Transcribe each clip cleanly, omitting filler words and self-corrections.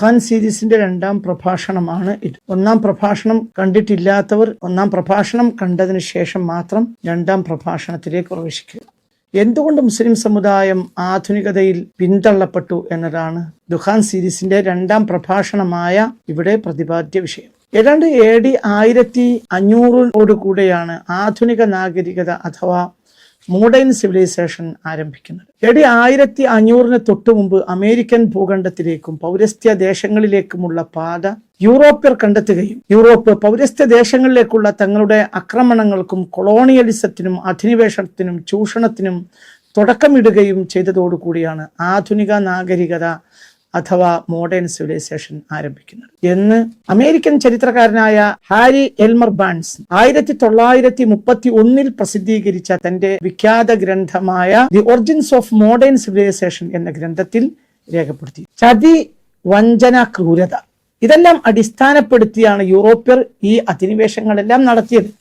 ദുഖാൻ സീരീസിന്റെ 2ാം പ്രഭാഷണമാണ് ഇത്. 1ാം പ്രഭാഷണം കണ്ടിട്ടില്ലാത്തവർ 1ാം പ്രഭാഷണം കണ്ടതിന് ശേഷം മാത്രം 2ാം പ്രഭാഷണത്തിലേക്ക് പ്രവേശിക്കുക. എന്തുകൊണ്ട് മുസ്ലിം സമുദായം ആധുനികതയിൽ പിന്തള്ളപ്പെട്ടു എന്നതാണ് ദുഖാൻ സീരീസിന്റെ 2ാം പ്രഭാഷണമായ ഇവിടെ പ്രതിപാദ്യ വിഷയം. ഏതാണ്ട് AD 1500 കൂടെയാണ് ആധുനിക നാഗരികത അഥവാ മോഡേൺ സിവിലൈസേഷൻ ആരംഭിക്കുന്നത്. AD 1500 തൊട്ടു മുമ്പ് അമേരിക്കൻ ഭൂഖണ്ഡത്തിലേക്കും പൗരസ്ത്യ ദേശങ്ങളിലേക്കുമുള്ള പാത യൂറോപ്യർ കണ്ടെത്തുകയും യൂറോപ്പ് പൗരസ്ത്യ ദേശങ്ങളിലേക്കുള്ള തങ്ങളുടെ ആക്രമണങ്ങൾക്കും കൊളോണിയലിസത്തിനും അധിനിവേശത്തിനും ചൂഷണത്തിനും തുടക്കമിടുകയും ചെയ്തതോടുകൂടിയാണ് ആധുനിക നാഗരികത അഥവാ മോഡേൺ സിവിലൈസേഷൻ ആരംഭിക്കുന്നത് എന്ന് അമേരിക്കൻ ചരിത്രകാരനായ ഹാരി എൽമർ ബാൻസ് 1931 പ്രസിദ്ധീകരിച്ച തന്റെ വിഖ്യാത ഗ്രന്ഥമായ the origins of modern civilisation എന്ന ഗ്രന്ഥത്തിൽ രേഖപ്പെടുത്തി. ചതി, വഞ്ചന, ക്രൂരത ഇതെല്ലാം അടിസ്ഥാനപ്പെടുത്തിയാണ് യൂറോപ്യർ ഈ അധിനിവേശങ്ങളെല്ലാം നടത്തിയത്.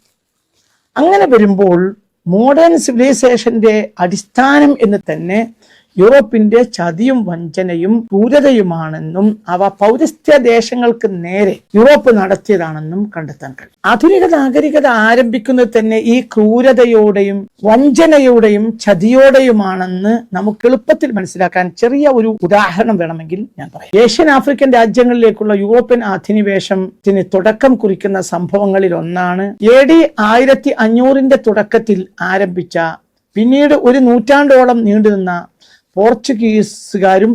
അങ്ങനെ വരുമ്പോൾ മോഡേൺ സിവിലൈസേഷന്റെ അടിസ്ഥാനം എന്ന് തന്നെ യൂറോപ്പിന്റെ ചതിയും വഞ്ചനയും ക്രൂരതയുമാണെന്നും അവ പൗരസ്ത്യ ദേശങ്ങൾക്ക് നേരെ യൂറോപ്പ് നടത്തിയതാണെന്നും കണ്ടെത്താൻ കഴിയും. ആധുനിക നാഗരികത ആരംഭിക്കുന്നത് തന്നെ ഈ ക്രൂരതയോടെയും വഞ്ചനയോടെയും ചതിയോടെയുമാണെന്ന് നമുക്ക് എളുപ്പത്തിൽ മനസ്സിലാക്കാൻ ചെറിയ ഒരു ഉദാഹരണം വേണമെങ്കിൽ ഞാൻ പറയാം. ഏഷ്യൻ ആഫ്രിക്കൻ രാജ്യങ്ങളിലേക്കുള്ള യൂറോപ്യൻ അധിനിവേശത്തിന് തുടക്കം കുറിക്കുന്ന സംഭവങ്ങളിൽ ഒന്നാണ് AD 1500 തുടക്കത്തിൽ ആരംഭിച്ച പിന്നീട് ഒരു നൂറ്റാണ്ടോളം നീണ്ടുനിന്ന പോർച്ചുഗീസുകാരും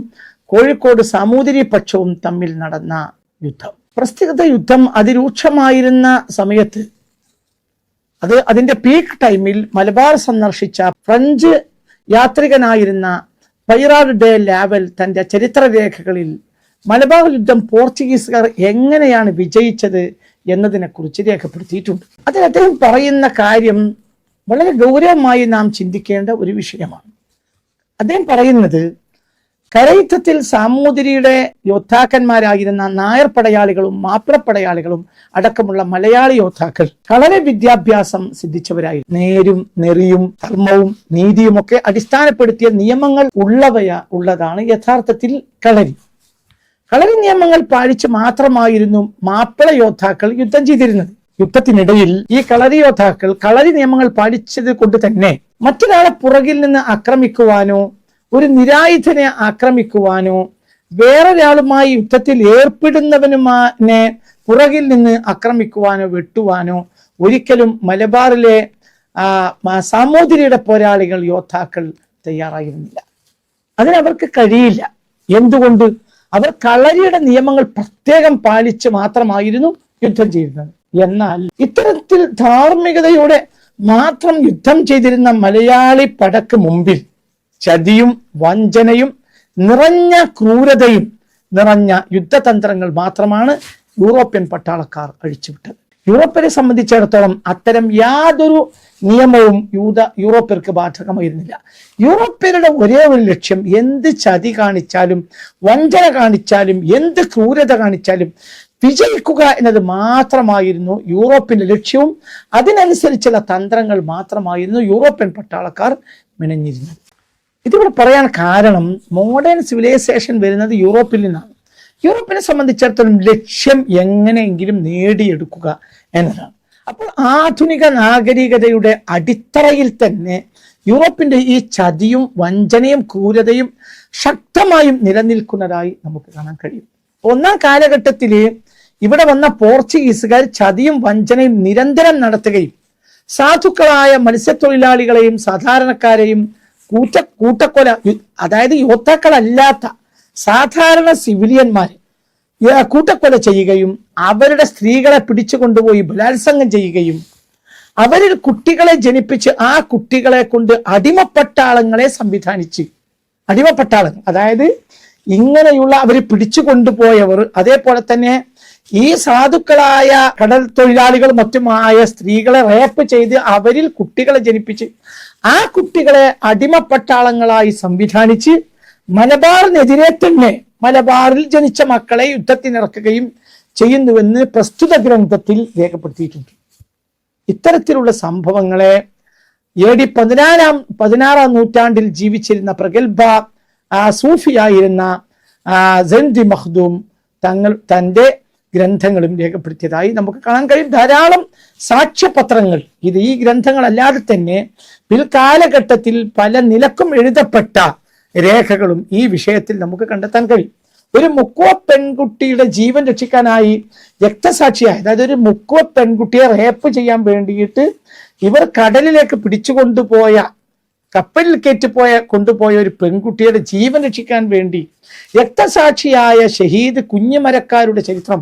കോഴിക്കോട് സാമൂതിരി പക്ഷവും തമ്മിൽ നടന്ന യുദ്ധം. പ്രസ്തുത യുദ്ധം അതിരൂക്ഷമായിരുന്ന സമയത്ത് അതിന്റെ പീക്ക് ടൈമിൽ മലബാർ സന്ദർശിച്ച ഫ്രഞ്ച് യാത്രികനായിരുന്ന പൈറാഡ് ഡെ ലാവൽ തന്റെ ചരിത്രരേഖകളിൽ മലബാർ യുദ്ധം പോർച്ചുഗീസുകാർ എങ്ങനെയാണ് വിജയിച്ചത് എന്നതിനെക്കുറിച്ച് രേഖപ്പെടുത്തിയിട്ടുണ്ട്. അതിൽ അദ്ദേഹം പറയുന്ന കാര്യം വളരെ ഗൗരവമായി നാം ചിന്തിക്കേണ്ട ഒരു വിഷയമാണ്. അദ്ദേഹം പറയുന്നത് കരയുദ്ധത്തിൽ സാമൂതിരിയുടെ യോദ്ധാക്കന്മാരായിരുന്ന നായർ പടയാളികളും മാപ്പിളപ്പടയാളികളും അടക്കമുള്ള മലയാളി യോദ്ധാക്കൾ വളരെ വിദ്യാഭ്യാസം സിദ്ധിച്ചവരായിരുന്നു. നേരും നെറിയും ധർമ്മവും നീതിയും ഒക്കെ അടിസ്ഥാനപ്പെടുത്തിയ നിയമങ്ങൾ ഉള്ളതാണ് യഥാർത്ഥത്തിൽ കളരി. കളരി നിയമങ്ങൾ പാലിച്ച് മാത്രമായിരുന്നു മാപ്പിള യോദ്ധാക്കൾ യുദ്ധം ചെയ്തിരുന്നത്. യുദ്ധത്തിനിടയിൽ ഈ കളരി യോദ്ധാക്കൾ കളരി നിയമങ്ങൾ പാലിച്ചത് കൊണ്ട് തന്നെ മറ്റൊരാളെ പുറകിൽ നിന്ന് ആക്രമിക്കുവാനോ ഒരു നിരായുധനെ ആക്രമിക്കുവാനോ വേറൊരാളുമായി യുദ്ധത്തിൽ ഏർപ്പെടുന്നവനുമാനെ പുറകിൽ നിന്ന് ആക്രമിക്കുവാനോ വെട്ടുവാനോ ഒരിക്കലും മലബാറിലെ സാമൂതിരിയുടെ പോരാളികൾ യോദ്ധാക്കൾ തയ്യാറായിരുന്നില്ല. അതിനവർക്ക് കഴിയില്ല. എന്തുകൊണ്ട്? അവർ കളരിയുടെ നിയമങ്ങൾ പ്രത്യേകം പാലിച്ച് മാത്രമായിരുന്നു യുദ്ധം ചെയ്തിരുന്നത്. എന്നാൽ ഇത്തരത്തിൽ ധാർമ്മികതയോടെ മാത്രം യുദ്ധം ചെയ്തിരുന്ന മലയാളി പടക്ക് മുമ്പിൽ ചതിയും വഞ്ചനയും നിറഞ്ഞ ക്രൂരതയും നിറഞ്ഞ യുദ്ധതന്ത്രങ്ങൾ മാത്രമാണ് യൂറോപ്യൻ പട്ടാളക്കാർ അഴിച്ചുവിട്ടത്. യൂറോപ്യരെ സംബന്ധിച്ചിടത്തോളം അത്തരം യാതൊരു നിയമവും യൂറോപ്യർക്ക് ബാധകമായിരുന്നില്ല. യൂറോപ്യരുടെ ഒരേ ഒരു ലക്ഷ്യം എന്ത് ചതി കാണിച്ചാലും വഞ്ചന കാണിച്ചാലും എന്ത് ക്രൂരത കാണിച്ചാലും വിജയിക്കുക എന്നത് മാത്രമായിരുന്നു യൂറോപ്പിന്റെ ലക്ഷ്യവും അതിനനുസരിച്ചുള്ള തന്ത്രങ്ങൾ മാത്രമായിരുന്നു യൂറോപ്യൻ പട്ടാളക്കാർ മെനഞ്ഞിരുന്നത്. ഇതിവിടെ പറയാൻ കാരണം മോഡേൺ സിവിലൈസേഷൻ വരുന്നത് യൂറോപ്പിൽ നിന്നാണ്. യൂറോപ്പിനെ സംബന്ധിച്ചിടത്തോളം ലക്ഷ്യം എങ്ങനെയെങ്കിലും നേടിയെടുക്കുക എന്നതാണ്. അപ്പോൾ ആധുനിക നാഗരികതയുടെ അടിത്തറയിൽ തന്നെ യൂറോപ്പിന്റെ ഈ ചതിയും വഞ്ചനയും ക്രൂരതയും ശക്തമായും നിലനിൽക്കുന്നതായി നമുക്ക് കാണാൻ കഴിയും. 1ാം കാലഘട്ടത്തില് ഇവിടെ വന്ന പോർച്ചുഗീസുകാർ ചതിയും വഞ്ചനയും നിരന്തരം നടത്തുകയും സാധുക്കളായ മത്സ്യത്തൊഴിലാളികളെയും സാധാരണക്കാരെയും കൂട്ടക്കൊല, അതായത് യോദ്ധാക്കളല്ലാത്ത സാധാരണ സിവിലിയന്മാരെ കൂട്ടക്കൊല ചെയ്യുകയും അവരുടെ സ്ത്രീകളെ പിടിച്ചുകൊണ്ടുപോയി ബലാത്സംഗം ചെയ്യുകയും അവരിൽ കുട്ടികളെ ജനിപ്പിച്ച് ആ കുട്ടികളെ കൊണ്ട് അടിമപ്പട്ടാളങ്ങളെ സംവിധാനിച്ച് അടിമപ്പട്ടാളങ്ങൾ, അതായത് ഇങ്ങനെയുള്ള അവർ പിടിച്ചു കൊണ്ടുപോയവർ, അതേപോലെ തന്നെ ഈ സാധുക്കളായ കടൽ തൊഴിലാളികളും മറ്റുമായ സ്ത്രീകളെ റേപ്പ് ചെയ്ത് അവരിൽ കുട്ടികളെ ജനിപ്പിച്ച് ആ കുട്ടികളെ അടിമപ്പട്ടാളങ്ങളായി സംവിധാനിച്ച് മലബാറിനെതിരെ തന്നെ മലബാറിൽ ജനിച്ച മക്കളെ യുദ്ധത്തിനിറക്കുകയും ചെയ്യുന്നുവെന്ന് പ്രസ്തുത ഗ്രന്ഥത്തിൽ രേഖപ്പെടുത്തിയിട്ടുണ്ട്. ഇത്തരത്തിലുള്ള സംഭവങ്ങളെ AD 16ാം നൂറ്റാണ്ടിൽ ജീവിച്ചിരുന്ന പ്രഗത്ഭ സൂഫിയായിരുന്ന സെൻദി മഖ്ദൂം തൻ്റെ ഗ്രന്ഥങ്ങളും രേഖപ്പെടുത്തിയതായി നമുക്ക് കാണാൻ കഴിയും. ധാരാളം സാക്ഷ്യപത്രങ്ങൾ ഈ ഗ്രന്ഥങ്ങളല്ലാതെ തന്നെ പിൽക്കാലഘട്ടത്തിൽ പല നിലക്കും എഴുതപ്പെട്ട രേഖകളും ഈ വിഷയത്തിൽ നമുക്ക് കണ്ടെത്താൻ കഴിയും. ഒരു മുക്കുവ പെൺകുട്ടിയുടെ ജീവൻ രക്ഷിക്കാനായി രക്തസാക്ഷിയായ, അതായത് ഒരു മുക്കുവ പെൺകുട്ടിയെ റേപ്പ് ചെയ്യാൻ വേണ്ടിയിട്ട് ഇവർ കടലിലേക്ക് പിടിച്ചുകൊണ്ടുപോയ, കപ്പലിൽ കൊണ്ടുപോയ ഒരു പെൺകുട്ടിയുടെ ജീവൻ രക്ഷിക്കാൻ വേണ്ടി രക്തസാക്ഷിയായ ഷഹീദ് കുഞ്ഞുമരക്കാരുടെ ചരിത്രം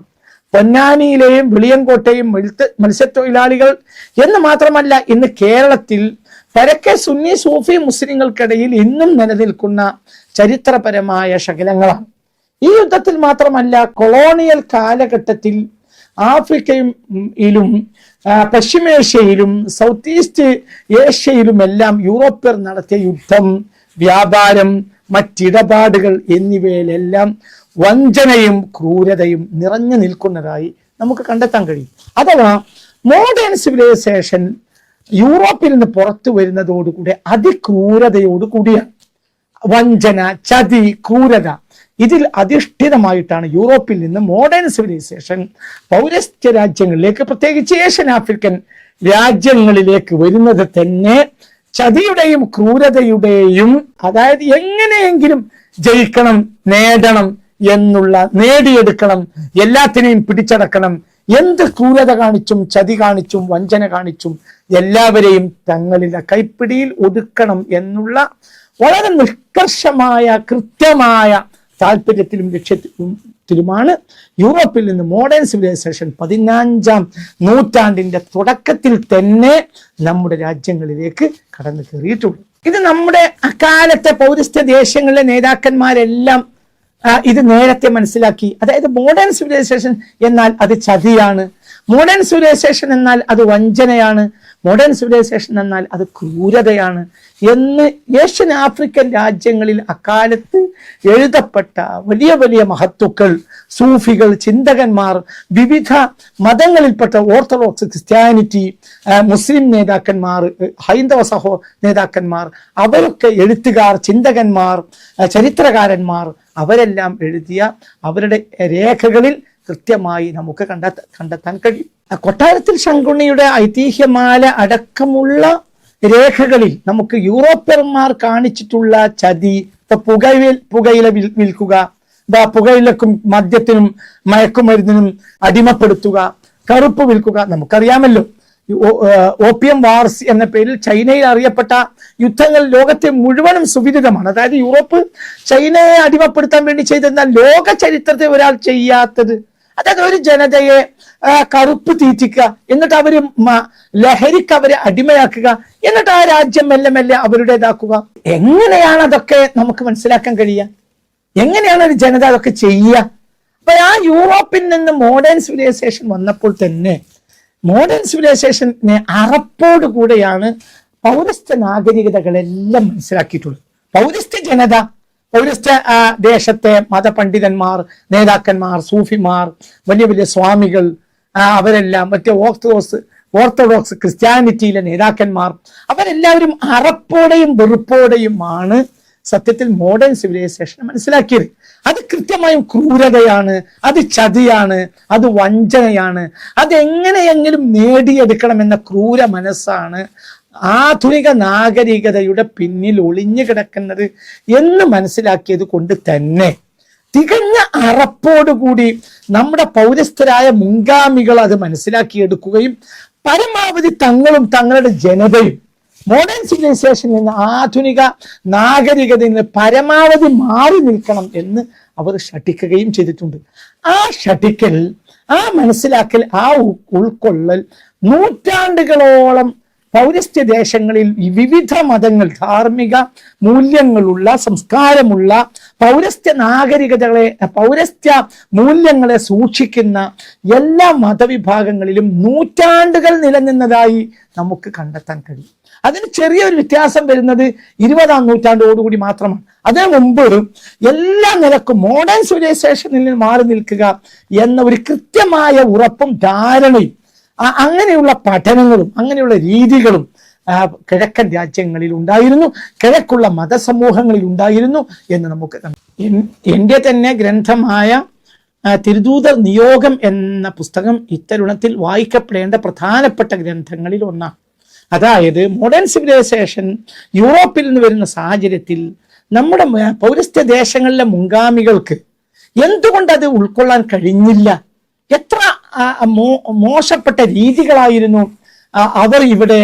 പൊന്നാനിയിലെയും വെളിയങ്കോട്ടെയും മത്സ്യത്തൊഴിലാളികൾ എന്ന് മാത്രമല്ല ഇന്ന് കേരളത്തിൽ പരക്കെ സുന്നി സൂഫി മുസ്ലിങ്ങൾക്കിടയിൽ ഇന്നും നിലനിൽക്കുന്ന ചരിത്രപരമായ ശകലങ്ങളാണ്. ഈ യുദ്ധത്തിൽ മാത്രമല്ല, കൊളോണിയൽ കാലഘട്ടത്തിൽ ആഫ്രിക്കയിലും പശ്ചിമേഷ്യയിലും സൗത്ത് ഈസ്റ്റ് ഏഷ്യയിലുമെല്ലാം യൂറോപ്യർ നടത്തിയ യുദ്ധം, വ്യാപാരം, മറ്റിടപാടുകൾ എന്നിവയിലെല്ലാം വഞ്ചനയും ക്രൂരതയും നിറഞ്ഞു നിൽക്കുന്നതായി നമുക്ക് കണ്ടെത്താൻ കഴിയും. അഥവാ മോഡേൺ സിവിലൈസേഷൻ യൂറോപ്പിൽ നിന്ന് പുറത്തു വരുന്നതോടുകൂടി അതിക്രൂരതയോടുകൂടിയാണ്. വഞ്ചന, ചതി, ക്രൂരത ഇതിൽ അധിഷ്ഠിതമായിട്ടാണ് യൂറോപ്പിൽ നിന്ന് മോഡേൺ സിവിലൈസേഷൻ പൗരസ്ത്യ രാജ്യങ്ങളിലേക്ക്, പ്രത്യേകിച്ച് ഏഷ്യൻ ആഫ്രിക്കൻ രാജ്യങ്ങളിലേക്ക് വരുന്നത് തന്നെ ചതിയുടെയും ക്രൂരതയുടെയും, അതായത് എങ്ങനെയെങ്കിലും ജയിക്കണം, നേടണം നേടിയെടുക്കണം, എല്ലാത്തിനെയും പിടിച്ചടക്കണം, എന്ത് ക്രൂരത കാണിച്ചും ചതി കാണിച്ചും വഞ്ചന കാണിച്ചും എല്ലാവരെയും തങ്ങളിലെ കൈപ്പിടിയിൽ ഒതുക്കണം എന്നുള്ള വളരെ നിഷ്കർഷമായ കൃത്യമായ താല്പര്യത്തിലും ലക്ഷ്യത്തിലുമാണ് യൂറോപ്പിൽ നിന്ന് മോഡേൺ സിവിലൈസേഷൻ 15ാം നൂറ്റാണ്ടിന്റെ തുടക്കത്തിൽ തന്നെ നമ്മുടെ രാജ്യങ്ങളിലേക്ക് കടന്നു കയറിയിട്ടുള്ളൂ. ഇത് നമ്മുടെ അക്കാലത്തെ പൗരസ്ത്യ ദേശങ്ങളിലെ നേതാക്കന്മാരെല്ലാം ഇത് നേരത്തെ മനസ്സിലാക്കി. അതായത് മോഡേൺ സിവിലൈസേഷൻ എന്നാൽ അത് ചതിയാണ്, മോഡേൺ സിവിലൈസേഷൻ എന്നാൽ അത് വഞ്ചനയാണ്, മോഡേൺ സിവിലൈസേഷൻ എന്നാൽ അത് ക്രൂരതയാണ് എന്ന് ഏഷ്യൻ ആഫ്രിക്കൻ രാജ്യങ്ങളിൽ അക്കാലത്ത് എഴുതപ്പെട്ട വലിയ വലിയ മഹത്തുക്കൾ, സൂഫികൾ, ചിന്തകന്മാർ, വിവിധ മതങ്ങളിൽപ്പെട്ട ഓർത്തഡോക്സ്, ക്രിസ്ത്യാനിറ്റി, മുസ്ലിം നേതാക്കന്മാർ, ഹൈന്ദവ നേതാക്കന്മാർ, അവരൊക്കെ എഴുത്തുകാർ, ചിന്തകന്മാർ, ചരിത്രകാരന്മാർ അവരെല്ലാം എഴുതിയ അവരുടെ രേഖകളിൽ കൃത്യമായി നമുക്ക് കണ്ടെത്താൻ കഴിയും. കൊട്ടാരത്തിൽ ശങ്കുണ്ണിയുടെ ഐതിഹ്യമാല അടക്കമുള്ള രേഖകളിൽ നമുക്ക് യൂറോപ്യന്മാർ കാണിച്ചിട്ടുള്ള ചതി, പുകയില വിൽക്കുക, പുകയിലക്കും മദ്യത്തിനും മയക്കുമരുന്നിനും അടിമപ്പെടുത്തുക, കറുപ്പ് വിൽക്കുക, നമുക്കറിയാമല്ലോ. ഓപ്പിയം വാർസ് എന്ന പേരിൽ ചൈനയിൽ അറിയപ്പെട്ട യുദ്ധങ്ങൾ ലോകത്തെ മുഴുവനും സുവിദിതമാണ്. അതായത് യൂറോപ്പ് ചൈനയെ അടിമപ്പെടുത്താൻ വേണ്ടി ചെയ്തെന്നാൽ ലോക ചരിത്രത്തെ ഒരാൾ ചെയ്യാത്തത്, അതായത് ഒരു ജനതയെ കറുപ്പ് തീറ്റിക്കുക, എന്നിട്ട് അവര് ലഹരിക്ക് അവരെ അടിമയാക്കുക, എന്നിട്ട് ആ രാജ്യം മെല്ലെ മെല്ലെ അവരുടേതാക്കുക. എങ്ങനെയാണ് അതൊക്കെ നമുക്ക് മനസ്സിലാക്കാൻ കഴിയുക? എങ്ങനെയാണ് ഒരു ജനത അതൊക്കെ ചെയ്യുക? അപ്പൊ ആ യൂറോപ്പിൽ നിന്ന് മോഡേൺ സിവിലൈസേഷൻ വന്നപ്പോൾ തന്നെ മോഡേൺ സിവിലൈസേഷനെ അറപ്പോടുകൂടെയാണ് പൗരസ്ത്യ നാഗരികതകളെല്ലാം മനസ്സിലാക്കിയിട്ടുള്ളത്. പൗരസ്ത്യ ജനത, പൗരസ്ത്യ ദേശത്തെ മതപണ്ഡിതന്മാർ, നേതാക്കന്മാർ, സൂഫിമാർ, വലിയ വലിയ സ്വാമികൾ, അവരെല്ലാം മറ്റേ ഓർത്തഡോക്സ് ക്രിസ്ത്യാനിറ്റിയിലെ നേതാക്കന്മാർ, അവരെല്ലാവരും അറപ്പോടെയും വെറുപ്പോടെയുമാണ് സത്യത്തിൽ മോഡേൺ സിവിലൈസേഷൻ മനസ്സിലാക്കിയത്. അത് കൃത്യമായും ക്രൂരതയാണ്, അത് ചതിയാണ്, അത് വഞ്ചനയാണ്, അതെങ്ങനെയെങ്കിലും നേടിയെടുക്കണമെന്ന ക്രൂര മനസ്സാണ് ആധുനിക നാഗരികതയുടെ പിന്നിൽ ഒളിഞ്ഞു കിടക്കുന്നത് എന്ന് മനസ്സിലാക്കിയത് കൊണ്ട് തന്നെ തികഞ്ഞ അറപ്പോടുകൂടി നമ്മുടെ പൗരസ്ഥരായ മുൻഗാമികൾ അത് മനസ്സിലാക്കിയെടുക്കുകയും പരമാവധി തങ്ങളും തങ്ങളുടെ ജനതയും മോഡേൺ സിവിലൈസേഷനിൽ നിന്ന്, ആധുനിക നാഗരികതയിൽ നിന്ന് പരമാവധി മാറി നിൽക്കണം എന്ന് അവർ ശഠിക്കുകയും ചെയ്തിട്ടുണ്ട്. ആ ശഠിക്കൽ, ആ മനസ്സിലാക്കൽ, ആ ഉൾക്കൊള്ളൽ നൂറ്റാണ്ടുകളോളം പൗരസ്ത്യ ദേശങ്ങളിൽ വിവിധ മതങ്ങൾ, ധാർമ്മിക മൂല്യങ്ങളുള്ള, സംസ്കാരമുള്ള, പൗരസ്ത്യ നാഗരികതകളെ, പൗരസ്ത്യ മൂല്യങ്ങളെ സൂക്ഷിക്കുന്ന എല്ലാ മതവിഭാഗങ്ങളിലും നൂറ്റാണ്ടുകൾ നിലനിന്നതായി നമുക്ക് കണ്ടെത്താൻ കഴിയും. അതിന് ചെറിയൊരു വ്യത്യാസം വരുന്നത് 20ാം നൂറ്റാണ്ടോടുകൂടി മാത്രമാണ്. അതിനു മുമ്പ് എല്ലാ നിലക്കും മോഡേൺ സിവിലൈസേഷനിൽ നിന്ന് മാറി നിൽക്കുക എന്ന ഒരു കൃത്യമായ ഉറപ്പും ധാരണയും അങ്ങനെയുള്ള പഠനങ്ങളും അങ്ങനെയുള്ള രീതികളും കിഴക്കൻ രാജ്യങ്ങളിൽ ഉണ്ടായിരുന്നു, കിഴക്കുള്ള മതസമൂഹങ്ങളിൽ ഉണ്ടായിരുന്നു എന്ന് നമുക്ക് എൻ്റെ തന്നെ ഗ്രന്ഥമായ തിരുദൂതർ നിയോഗം എന്ന പുസ്തകം ഇത്തരുണത്തിൽ വായിക്കപ്പെടേണ്ട പ്രധാനപ്പെട്ട ഗ്രന്ഥങ്ങളിൽ ഒന്നാണ്. അതായത് മോഡേൺ സിവിലൈസേഷൻ യൂറോപ്പിൽ നിന്ന് വരുന്ന സാഹചര്യത്തിൽ നമ്മുടെ പൗരസ്ത്യ ദേശങ്ങളിലെ മുൻഗാമികൾക്ക് എന്തുകൊണ്ട് അത് ഉൾക്കൊള്ളാൻ കഴിഞ്ഞില്ല? എത്ര മോശപ്പെട്ട രീതികളായിരുന്നു അവർ ഇവിടെ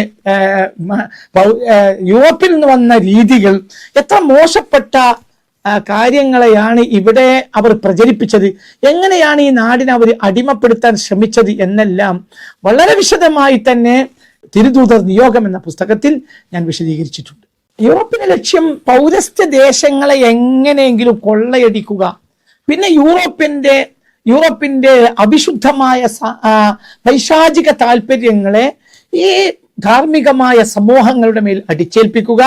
യൂറോപ്പിൽ നിന്ന് വന്ന രീതികൾ, എത്ര മോശപ്പെട്ട കാര്യങ്ങളെയാണ് ഇവിടെ അവർ പ്രചരിപ്പിച്ചത്, എങ്ങനെയാണ് ഈ നാടിനെ അവർ അടിമപ്പെടുത്താൻ ശ്രമിച്ചത് എന്നെല്ലാം വളരെ വിശദമായി തന്നെ തിരുദൂതർ നിയോഗം എന്ന പുസ്തകത്തിൽ ഞാൻ വിശദീകരിച്ചിട്ടുണ്ട്. യൂറോപ്പിന്റെ ലക്ഷ്യം പൗരസ്ത്യ ദേശങ്ങളെ എങ്ങനെയെങ്കിലും കൊള്ളയടിക്കുക, പിന്നെ യൂറോപ്പിന്റെ അവിശുദ്ധമായ പൈശാചിക താല്പര്യങ്ങളെ ഈ ധാർമ്മികമായ സമൂഹങ്ങളുടെ മേൽ അടിച്ചേൽപ്പിക്കുക,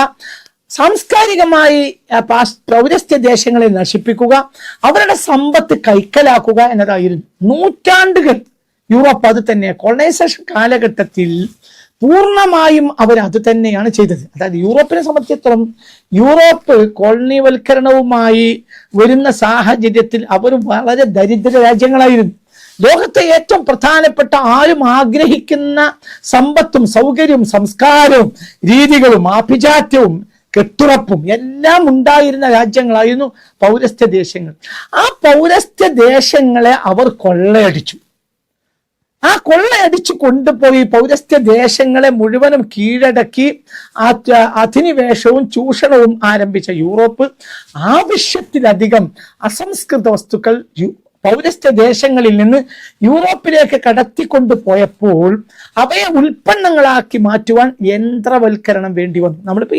സാംസ്കാരികമായി പൗരസ്ത്യ ദേശങ്ങളെ നശിപ്പിക്കുക, അവരുടെ സമ്പത്ത് കൈക്കലാക്കുക എന്നതായിരുന്നു. നൂറ്റാണ്ടുകൾ യൂറോപ്പ് അത് തന്നെ, കോളനൈസേഷൻ കാലഘട്ടത്തിൽ പൂർണ്ണമായും അവർ അത് തന്നെയാണ് ചെയ്തത്. അതായത് യൂറോപ്പിനെ സംബന്ധിച്ചിടത്തോളം യൂറോപ്പ് കോളനിവൽക്കരണവുമായി വരുന്ന സാഹചര്യത്തിൽ അവർ വളരെ ദരിദ്ര രാജ്യങ്ങളായിരുന്നു. ലോകത്തെ ഏറ്റവും പ്രധാനപ്പെട്ട ആരും ആഗ്രഹിക്കുന്ന സമ്പത്തും സൗകര്യവും സംസ്കാരവും രീതികളും ആഭിജാത്യവും കെട്ടുറപ്പും എല്ലാം ഉണ്ടായിരുന്ന രാജ്യങ്ങളായിരുന്നു പൗരസ്ത്യ ദേശങ്ങൾ. ആ പൗരസ്ത്യ ദേശങ്ങളെ അവർ കൊള്ളയടിച്ചു. ആ കൊള്ളയടിച്ചു കൊണ്ടുപോയി പൗരസ്ത്യ ദേശങ്ങളെ മുഴുവനും കീഴടക്കി അധിനിവേശവും ചൂഷണവും ആരംഭിച്ച യൂറോപ്പ് ആവശ്യത്തിലധികം അസംസ്കൃത വസ്തുക്കൾ പൗരസ്ത്യ ദേശങ്ങളിൽ നിന്ന് യൂറോപ്പിലേക്ക് കടത്തിക്കൊണ്ടുപോയപ്പോൾ അവയെ ഉൽപ്പന്നങ്ങളാക്കി മാറ്റുവാൻ യന്ത്രവൽക്കരണം വേണ്ടി വന്നു. നമ്മളിപ്പോ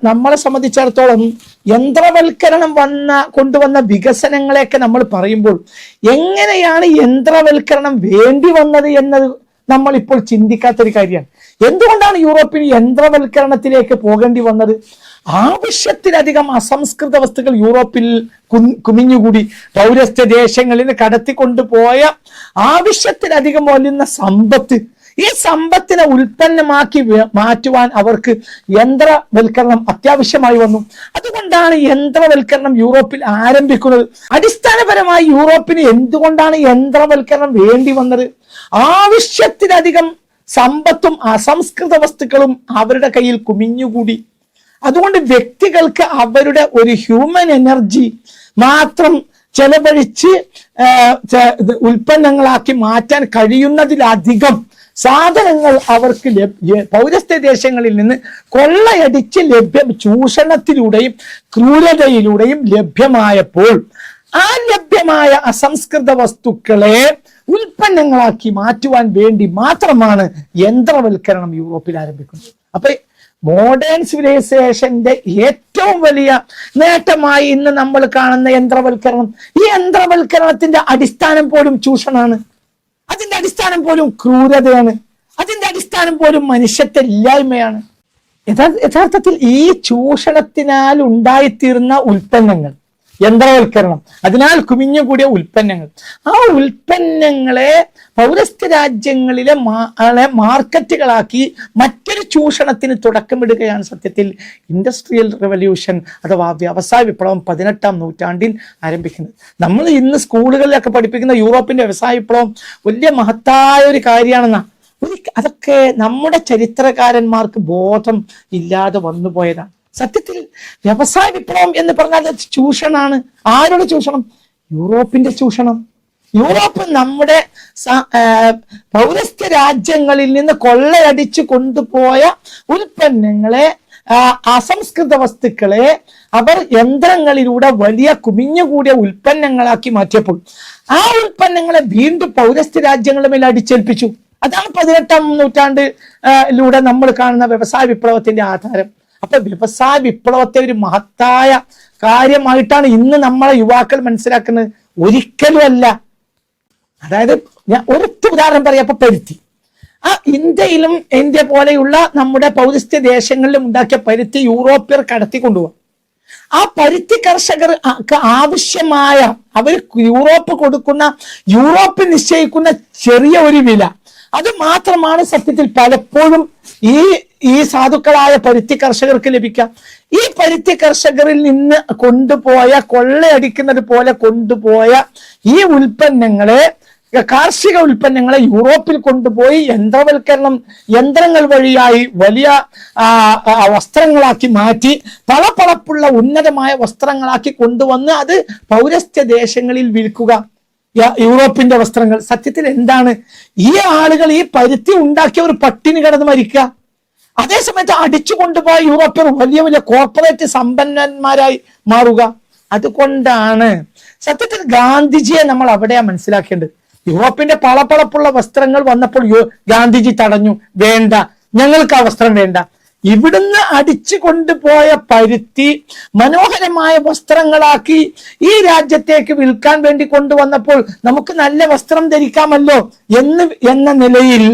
നമ്മളെ സംബന്ധിച്ചിടത്തോളം യന്ത്രവൽക്കരണം കൊണ്ടുവന്ന വികസനങ്ങളെയൊക്കെ നമ്മൾ പറയുമ്പോൾ എങ്ങനെയാണ് യന്ത്രവൽക്കരണം വേണ്ടി വന്നത് എന്നത് നമ്മൾ ഇപ്പോൾ ചിന്തിക്കാത്തൊരു കാര്യമാണ്. എന്തുകൊണ്ടാണ് യൂറോപ്പിന് യന്ത്രവൽക്കരണത്തിലേക്ക് പോകേണ്ടി വന്നത്? ആവശ്യത്തിലധികം അസംസ്കൃത വസ്തുക്കൾ യൂറോപ്പിൽ കുമിഞ്ഞുകൂടി. പൗരസ്ത്യ ദേശങ്ങളിൽ നിന്ന് കടത്തിക്കൊണ്ടുപോയ ആവശ്യത്തിലധികം വരുന്ന സമ്പത്ത്, ഈ സമ്പത്തിനെ ഉൽപ്പന്നമാക്കി മാറ്റുവാൻ അവർക്ക് യന്ത്രവൽക്കരണം അത്യാവശ്യമായി വന്നു. അതുകൊണ്ടാണ് യന്ത്രവൽക്കരണം യൂറോപ്പിൽ ആരംഭിക്കുന്നത്. അടിസ്ഥാനപരമായി യൂറോപ്പിന് എന്തുകൊണ്ടാണ് യന്ത്രവൽക്കരണം വേണ്ടി വന്നത്? ആവശ്യത്തിലധികം സമ്പത്തും അസംസ്കൃത വസ്തുക്കളും അവരുടെ കയ്യിൽ കുമിഞ്ഞുകൂടി. അതുകൊണ്ട് വ്യക്തികൾക്ക് അവരുടെ ഒരു ഹ്യൂമൻ എനർജി മാത്രം ചെലവഴിച്ച് ഉൽപ്പന്നങ്ങളാക്കി മാറ്റാൻ കഴിയുന്നതിലധികം സാധനങ്ങൾ അവർക്ക് പൗരസ്ത്യ ദേശങ്ങളിൽ നിന്ന് കൊള്ളയടിച്ച് ചൂഷണത്തിലൂടെയും ക്രൂരതയിലൂടെയും ലഭ്യമായപ്പോൾ ആ ലഭ്യമായ അസംസ്കൃത വസ്തുക്കളെ ഉൽപ്പന്നങ്ങളാക്കി മാറ്റുവാൻ വേണ്ടി മാത്രമാണ് യന്ത്രവൽക്കരണം യൂറോപ്പിൽ ആരംഭിക്കുന്നത്. അപ്പൊ മോഡേൺ സിവിലൈസേഷന്റെ ഏറ്റവും വലിയ നേട്ടമായി ഇന്ന് നമ്മൾ കാണുന്ന യന്ത്രവൽക്കരണം, ഈ യന്ത്രവൽക്കരണത്തിന്റെ അടിസ്ഥാനം പോലും ചൂഷണമാണ്, അതിന്റെ അടിസ്ഥാനം പോലും ക്രൂരതയാണ്, അതിന്റെ അടിസ്ഥാനം പോലും മനുഷ്യത്വ ഇല്ലായ്മയാണ്. യഥാർത്ഥത്തിൽ ഈ ചൂഷണത്തിനാൽ ഉണ്ടായിത്തീർന്ന ഉൽപ്പന്നങ്ങൾ, യന്ത്രവൽക്കരണം, അതിനാൽ കുമിഞ്ഞുകൂടിയ ഉൽപ്പന്നങ്ങൾ, ആ ഉൽപ്പന്നങ്ങളെ പൗരസ്ത്യ രാജ്യങ്ങളിലെ മാർക്കറ്റുകളാക്കി മറ്റൊരു ചൂഷണത്തിന് തുടക്കമിടുകയാണ് സത്യത്തിൽ ഇൻഡസ്ട്രിയൽ റെവല്യൂഷൻ അഥവാ വ്യവസായ വിപ്ലവം 18ാം നൂറ്റാണ്ടിൽ ആരംഭിക്കുന്നത്. നമ്മൾ ഇന്ന് സ്കൂളുകളിലൊക്കെ പഠിപ്പിക്കുന്ന യൂറോപ്പിന്റെ വ്യവസായ വിപ്ലവം വലിയ മഹത്തായ ഒരു കാര്യമാണെന്നാണ്. അതൊക്കെ നമ്മുടെ ചരിത്രകാരന്മാർക്ക് ബോധം ഇല്ലാതെ വന്നുപോയതാണ്. സത്യത്തിൽ വ്യവസായ വിപ്ലവം എന്ന് പറഞ്ഞാൽ ചൂഷണമാണ്. ആരുടെ ചൂഷണം? യൂറോപ്പിന്റെ ചൂഷണം. യൂറോപ്പ് നമ്മുടെ പൗരസ്ത്യ രാജ്യങ്ങളിൽ നിന്ന് കൊള്ളയടിച്ചു കൊണ്ടുപോയ ഉൽപ്പന്നങ്ങളെ, അസംസ്കൃത വസ്തുക്കളെ അവർ യന്ത്രങ്ങളിലൂടെ വലിയ കുമിഞ്ഞുകൂടിയ ഉൽപ്പന്നങ്ങളാക്കി മാറ്റിയപ്പോൾ ആ ഉൽപ്പന്നങ്ങളെ വീണ്ടും പൗരസ്ത്യ രാജ്യങ്ങളുടെ മേൽ അടിച്ചേൽപ്പിച്ചു. അതാണ് 18ാം നൂറ്റാണ്ടിലൂടെ നമ്മൾ കാണുന്ന വ്യവസായ വിപ്ലവത്തിന്റെ ആധാരം. അപ്പൊ വ്യവസായ വിപ്ലവത്തെ ഒരു മഹത്തായ കാര്യമായിട്ടാണ് ഇന്ന് നമ്മളെ യുവാക്കൾ മനസ്സിലാക്കുന്നത്. ഒരിക്കലും അല്ല. അതായത് ഞാൻ ഒരൊറ്റ ഉദാഹരണം പറയാം. അപ്പൊ പരുത്തി, ആ ഇന്ത്യ പോലെയുള്ള നമ്മുടെ പൗരസ്ത്യ ദേശങ്ങളിലും ഉണ്ടാക്കിയ പരുത്തി യൂറോപ്യർ കടത്തിക്കൊണ്ടുപോകും. ആ പരുത്തി കർഷകർ ആവശ്യമായ അവർ യൂറോപ്പ് നിശ്ചയിക്കുന്ന ചെറിയ ഒരു വില, അത് മാത്രമാണ് സത്യത്തിൽ പലപ്പോഴും ഈ ഈ സാധുക്കളായ പരുത്തി കർഷകർക്ക് ലഭിക്കാം. ഈ പരുത്തി കർഷകരിൽ നിന്ന് കൊണ്ടുപോയ, കൊള്ളയടിക്കുന്നത് പോലെ കൊണ്ടുപോയ ഈ ഉൽപ്പന്നങ്ങളെ, കാർഷിക ഉൽപ്പന്നങ്ങളെ യൂറോപ്പിൽ കൊണ്ടുപോയി യന്ത്രങ്ങൾ വഴിയായി വലിയ വസ്ത്രങ്ങളാക്കി മാറ്റി, പളപളപ്പുള്ള ഉന്നതമായ വസ്ത്രങ്ങളാക്കി കൊണ്ടുവന്ന് അത് പൗരസ്ത്യ ദേശങ്ങളിൽ വിൽക്കുക. യൂറോപ്പിന്റെ വസ്ത്രങ്ങൾ സത്യത്തിൽ എന്താണ്? ഈ ആളുകൾ ഈ പരുത്തി ഉണ്ടാക്കിയ ഒരു പട്ടിണി കിടന്ന് മരിക്കുക. അതേസമയത്ത് അടിച്ചു കൊണ്ടുപോയ യൂറോപ്യർ വലിയ വലിയ കോർപ്പറേറ്റ് സമ്പന്നന്മാരായി മാറുക. അതുകൊണ്ടാണ് സത്യത്തിൽ ഗാന്ധിജിയെ നമ്മൾ അവിടെയാ മനസ്സിലാക്കേണ്ടത്. യൂറോപ്പിന്റെ പളപളപ്പുള്ള വസ്ത്രങ്ങൾ വന്നപ്പോൾ ഗാന്ധിജി തടഞ്ഞു, വേണ്ട, ഞങ്ങൾക്ക് ആ വസ്ത്രം വേണ്ട. ഇവിടുന്ന് അടിച്ചു കൊണ്ടുപോയ പരുത്തി മനോഹരമായ വസ്ത്രങ്ങളാക്കി ഈ രാജ്യത്തേക്ക് വിൽക്കാൻ വേണ്ടി കൊണ്ടുവന്നപ്പോൾ നമുക്ക് നല്ല വസ്ത്രം ധരിക്കാമല്ലോ എന്ന നിലയിൽ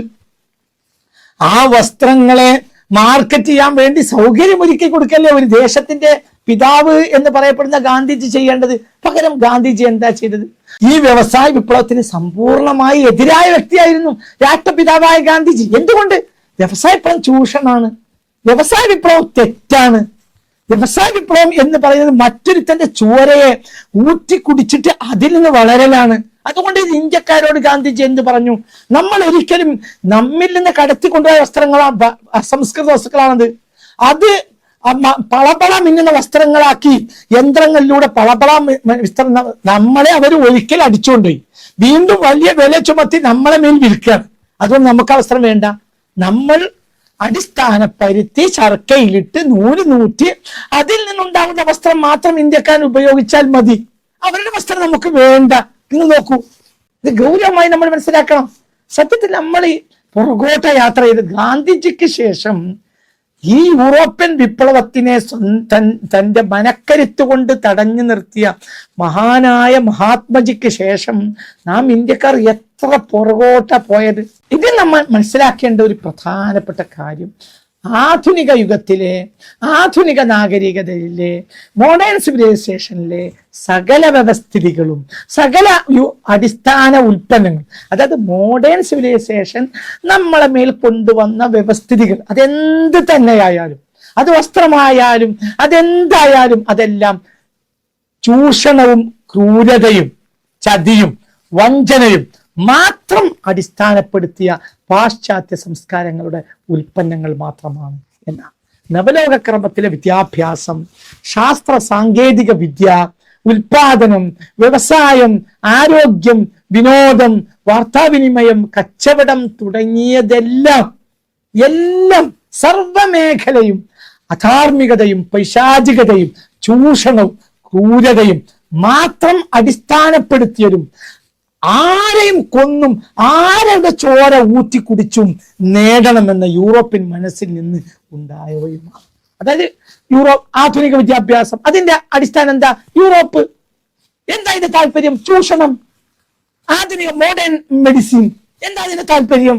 ആ വസ്ത്രങ്ങളെ മാർക്കറ്റ് ചെയ്യാൻ വേണ്ടി സൗകര്യമൊരുക്കി കൊടുക്കല്ലേ ഒരു ദേശത്തിന്റെ പിതാവ് എന്ന് പറയപ്പെടുന്ന ഗാന്ധിജി ചെയ്യേണ്ടത്. പകരം ഗാന്ധിജി എന്താ ചെയ്തത്? ഈ വ്യവസായ വിപ്ലവത്തിന് സമ്പൂർണമായി എതിരായ വ്യക്തിയായിരുന്നു രാഷ്ട്രപിതാവായ ഗാന്ധിജി. എന്തുകൊണ്ട്? വ്യവസായ വിപ്ലവം ചൂഷണമാണ്, വ്യവസായ വിപ്ലവം തെറ്റാണ്. വ്യവസായ വിപ്ലവം എന്ന് പറയുന്നത് മറ്റൊരുത്തന്റെ ചോരയെ ഊറ്റി കുടിച്ചിട്ട് അതിൽ നിന്ന് വളരലാണ്. അതുകൊണ്ട് ഇന്ത്യക്കാരോട് ഗാന്ധിജി എന്ത് പറഞ്ഞു? നമ്മൾ ഒരിക്കലും നമ്മിൽ നിന്ന് കടത്തിക്കൊണ്ടുപോയ വസ്ത്രങ്ങളാണ്, അസംസ്കൃത വസ്തുക്കളാണത്. അത് പളപള മിന്നുന്ന വസ്ത്രങ്ങളാക്കി യന്ത്രങ്ങളിലൂടെ നമ്മളെ അവർ ഒരിക്കൽ അടിച്ചുകൊണ്ടുപോയി വീണ്ടും വലിയ വില ചുമത്തി നമ്മളെ മേൽ വിൽക്കുകയാണ്. അതുകൊണ്ട് നമുക്ക് ആ വസ്ത്രം വേണ്ട. നമ്മൾ അടിസ്ഥാന പരുത്തി ചർക്കയിലിട്ട് നൂല് നൂറ്റി അതിൽ നിന്നുണ്ടാകുന്ന വസ്ത്രം മാത്രം ഇന്ത്യക്കാരൻ ഉപയോഗിച്ചാൽ മതി. അവരുടെ വസ്ത്രം നമുക്ക് വേണ്ട. നിങ്ങൾ നോക്കൂ, ഇത് ഗൗരവമായി നമ്മൾ മനസ്സിലാക്കണം. സത്യത്തിൽ നമ്മൾ ഈ പുറകോട്ട യാത്ര ചെയ്ത് ഗാന്ധിജിക്ക് ശേഷം ഈ യൂറോപ്യൻ വിപ്ലവത്തിനെ തന്റെ മനക്കരുത്ത് കൊണ്ട് തടഞ്ഞു നിർത്തിയ മഹാനായ മഹാത്മജിക്ക് ശേഷം നാം ഇന്ത്യക്കാർ എത്ര പുറകോട്ട പോയത്. ഇത് നമ്മൾ മനസ്സിലാക്കേണ്ട ഒരു പ്രധാനപ്പെട്ട കാര്യം, ആധുനിക യുഗത്തിലെ, ആധുനിക നാഗരികതയിലെ, മോഡേൺ സിവിലൈസേഷനിലെ സകല വ്യവസ്ഥിതികളും സകല അടിസ്ഥാന ഉൽപ്പന്നങ്ങൾ, അതായത് മോഡേൺ സിവിലൈസേഷൻ നമ്മളെ മേൽ കൊണ്ടുവന്ന വ്യവസ്ഥിതികൾ, അതെന്ത് തന്നെയായാലും, അത് വസ്ത്രമായാലും അതെന്തായാലും, അതെല്ലാം ചൂഷണവും ക്രൂരതയും ചതിയും വഞ്ചനയും മാത്രം അടിസ്ഥാനപ്പെടുത്തിയ പാശ്ചാത്യ സംസ്കാരങ്ങളുടെ ഉൽപ്പന്നങ്ങൾ മാത്രമാണ് എന്നാണ്. നവലോകക്രമത്തിലെ വിദ്യാഭ്യാസം, ശാസ്ത്ര സാങ്കേതിക വിദ്യ, ഉൽപാദനം, വ്യവസായം, ആരോഗ്യം, വിനോദം, വാർത്താവിനിമയം, കച്ചവടം തുടങ്ങിയതെല്ലാം സർവമേഖലയും അധാർമികതയും പൈശാചികതയും ചൂഷണവും ക്രൂരതയും മാത്രം അടിസ്ഥാനപ്പെടുത്തിയതും ആരെയും കൊന്നും ആരുടെ ചോര ഊറ്റിക്കുടിച്ചും നേടണമെന്ന യൂറോപ്യൻ മനസ്സിൽ നിന്ന് ഉണ്ടായവയുമാണ്. അതായത് ആധുനിക വിദ്യാഭ്യാസം, അതിന്റെ അടിസ്ഥാനം എന്താ? യൂറോപ്പ്. എന്താ ഇതിന്റെ താല്പര്യം? ചൂഷണം. ആധുനിക മോഡേൺ മെഡിസിൻ, എന്താ ഇതിന്റെ താല്പര്യം?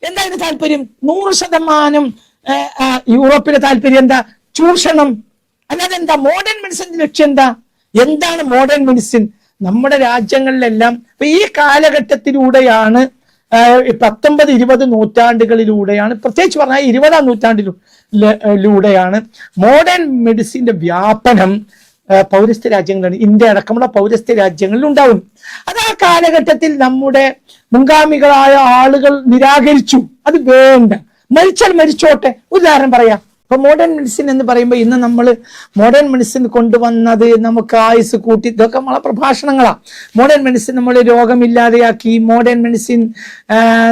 100% യൂറോപ്പിലെ താല്പര്യം എന്താ? ചൂഷണം. അല്ലാതെ എന്താ മോഡേൺ മെഡിസിന്റെ ലക്ഷ്യം? എന്താണ് മോഡേൺ മെഡിസിൻ? നമ്മുടെ രാജ്യങ്ങളിലെല്ലാം ഈ കാലഘട്ടത്തിലൂടെയാണ് 19-20 നൂറ്റാണ്ടുകളിലൂടെയാണ്, പ്രത്യേകിച്ച് പറഞ്ഞാൽ 20-ാം നൂറ്റാണ്ടിലൂടെയാണ് മോഡേൺ മെഡിസിന്റെ വ്യാപനം പൗരസ്ത്യ രാജ്യങ്ങളാണ്, ഇന്ത്യ അടക്കമുള്ള പൗരസ്ത്യ രാജ്യങ്ങളിൽ ഉണ്ടാവും. അത് ആ കാലഘട്ടത്തിൽ നമ്മുടെ മുൻഗാമികളായ ആളുകൾ നിരാകരിച്ചു. അത് വേണ്ട, മരിച്ചാൽ മരിച്ചോട്ടെ. ഉദാഹരണം പറയാം, ഇപ്പൊ മോഡേൺ മെഡിസിൻ എന്ന് പറയുമ്പോൾ ഇന്ന് നമ്മൾ മോഡേൺ മെഡിസിൻ കൊണ്ടുവന്നത് നമുക്ക് ആയുസ് കൂട്ടി, ഇതൊക്കെ നമ്മളെ പ്രഭാഷണങ്ങളാണ്. മോഡേൺ മെഡിസിൻ നമ്മൾ രോഗമില്ലാതെയാക്കി, മോഡേൺ മെഡിസിൻ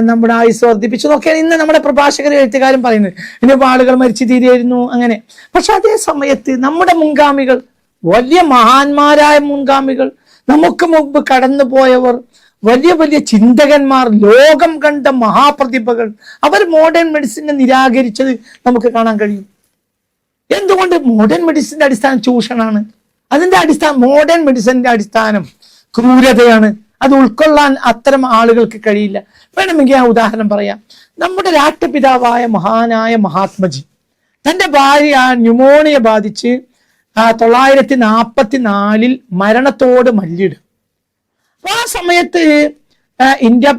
നമ്മുടെ ആയുസ് വർദ്ധിപ്പിച്ചു എന്നൊക്കെയാണ് ഇന്ന് നമ്മുടെ പ്രഭാഷകരും എഴുത്തുകാരും പറയുന്നത്. ഇനിയിപ്പോൾ ആളുകൾ മരിച്ചു തീരെയായിരുന്നു അങ്ങനെ. പക്ഷെ അതേ സമയത്ത് നമ്മുടെ മുൻഗാമികൾ, വലിയ മഹാന്മാരായ മുൻഗാമികൾ, നമുക്ക് മുമ്പ് കടന്നുപോയവർ, വലിയ വലിയ ചിന്തകന്മാർ, ലോകം കണ്ട മഹാപ്രതിഭകൾ, അവർ മോഡേൺ മെഡിസിനെ നിരാകരിച്ചത് നമുക്ക് കാണാൻ കഴിയും. എന്തുകൊണ്ട്? മോഡേൺ മെഡിസിന്റെ അടിസ്ഥാനം ചൂഷണമാണ്. അതിന്റെ അടിസ്ഥാനം, മോഡേൺ മെഡിസിന്റെ അടിസ്ഥാനം ക്രൂരതയാണ്. അത് ഉൾക്കൊള്ളാൻ അത്തരം ആളുകൾക്ക് കഴിയില്ല. വേണമെങ്കിൽ ആ ഉദാഹരണം പറയാം. നമ്മുടെ രാഷ്ട്രപിതാവായ മഹാനായ മഹാത്മജി തന്റെ ഭാര്യ ന്യൂമോണിയ ബാധിച്ച് 1944 മരണത്തോട് മല്ലിടും. ആ സമയത്ത് ഇന്ത്യ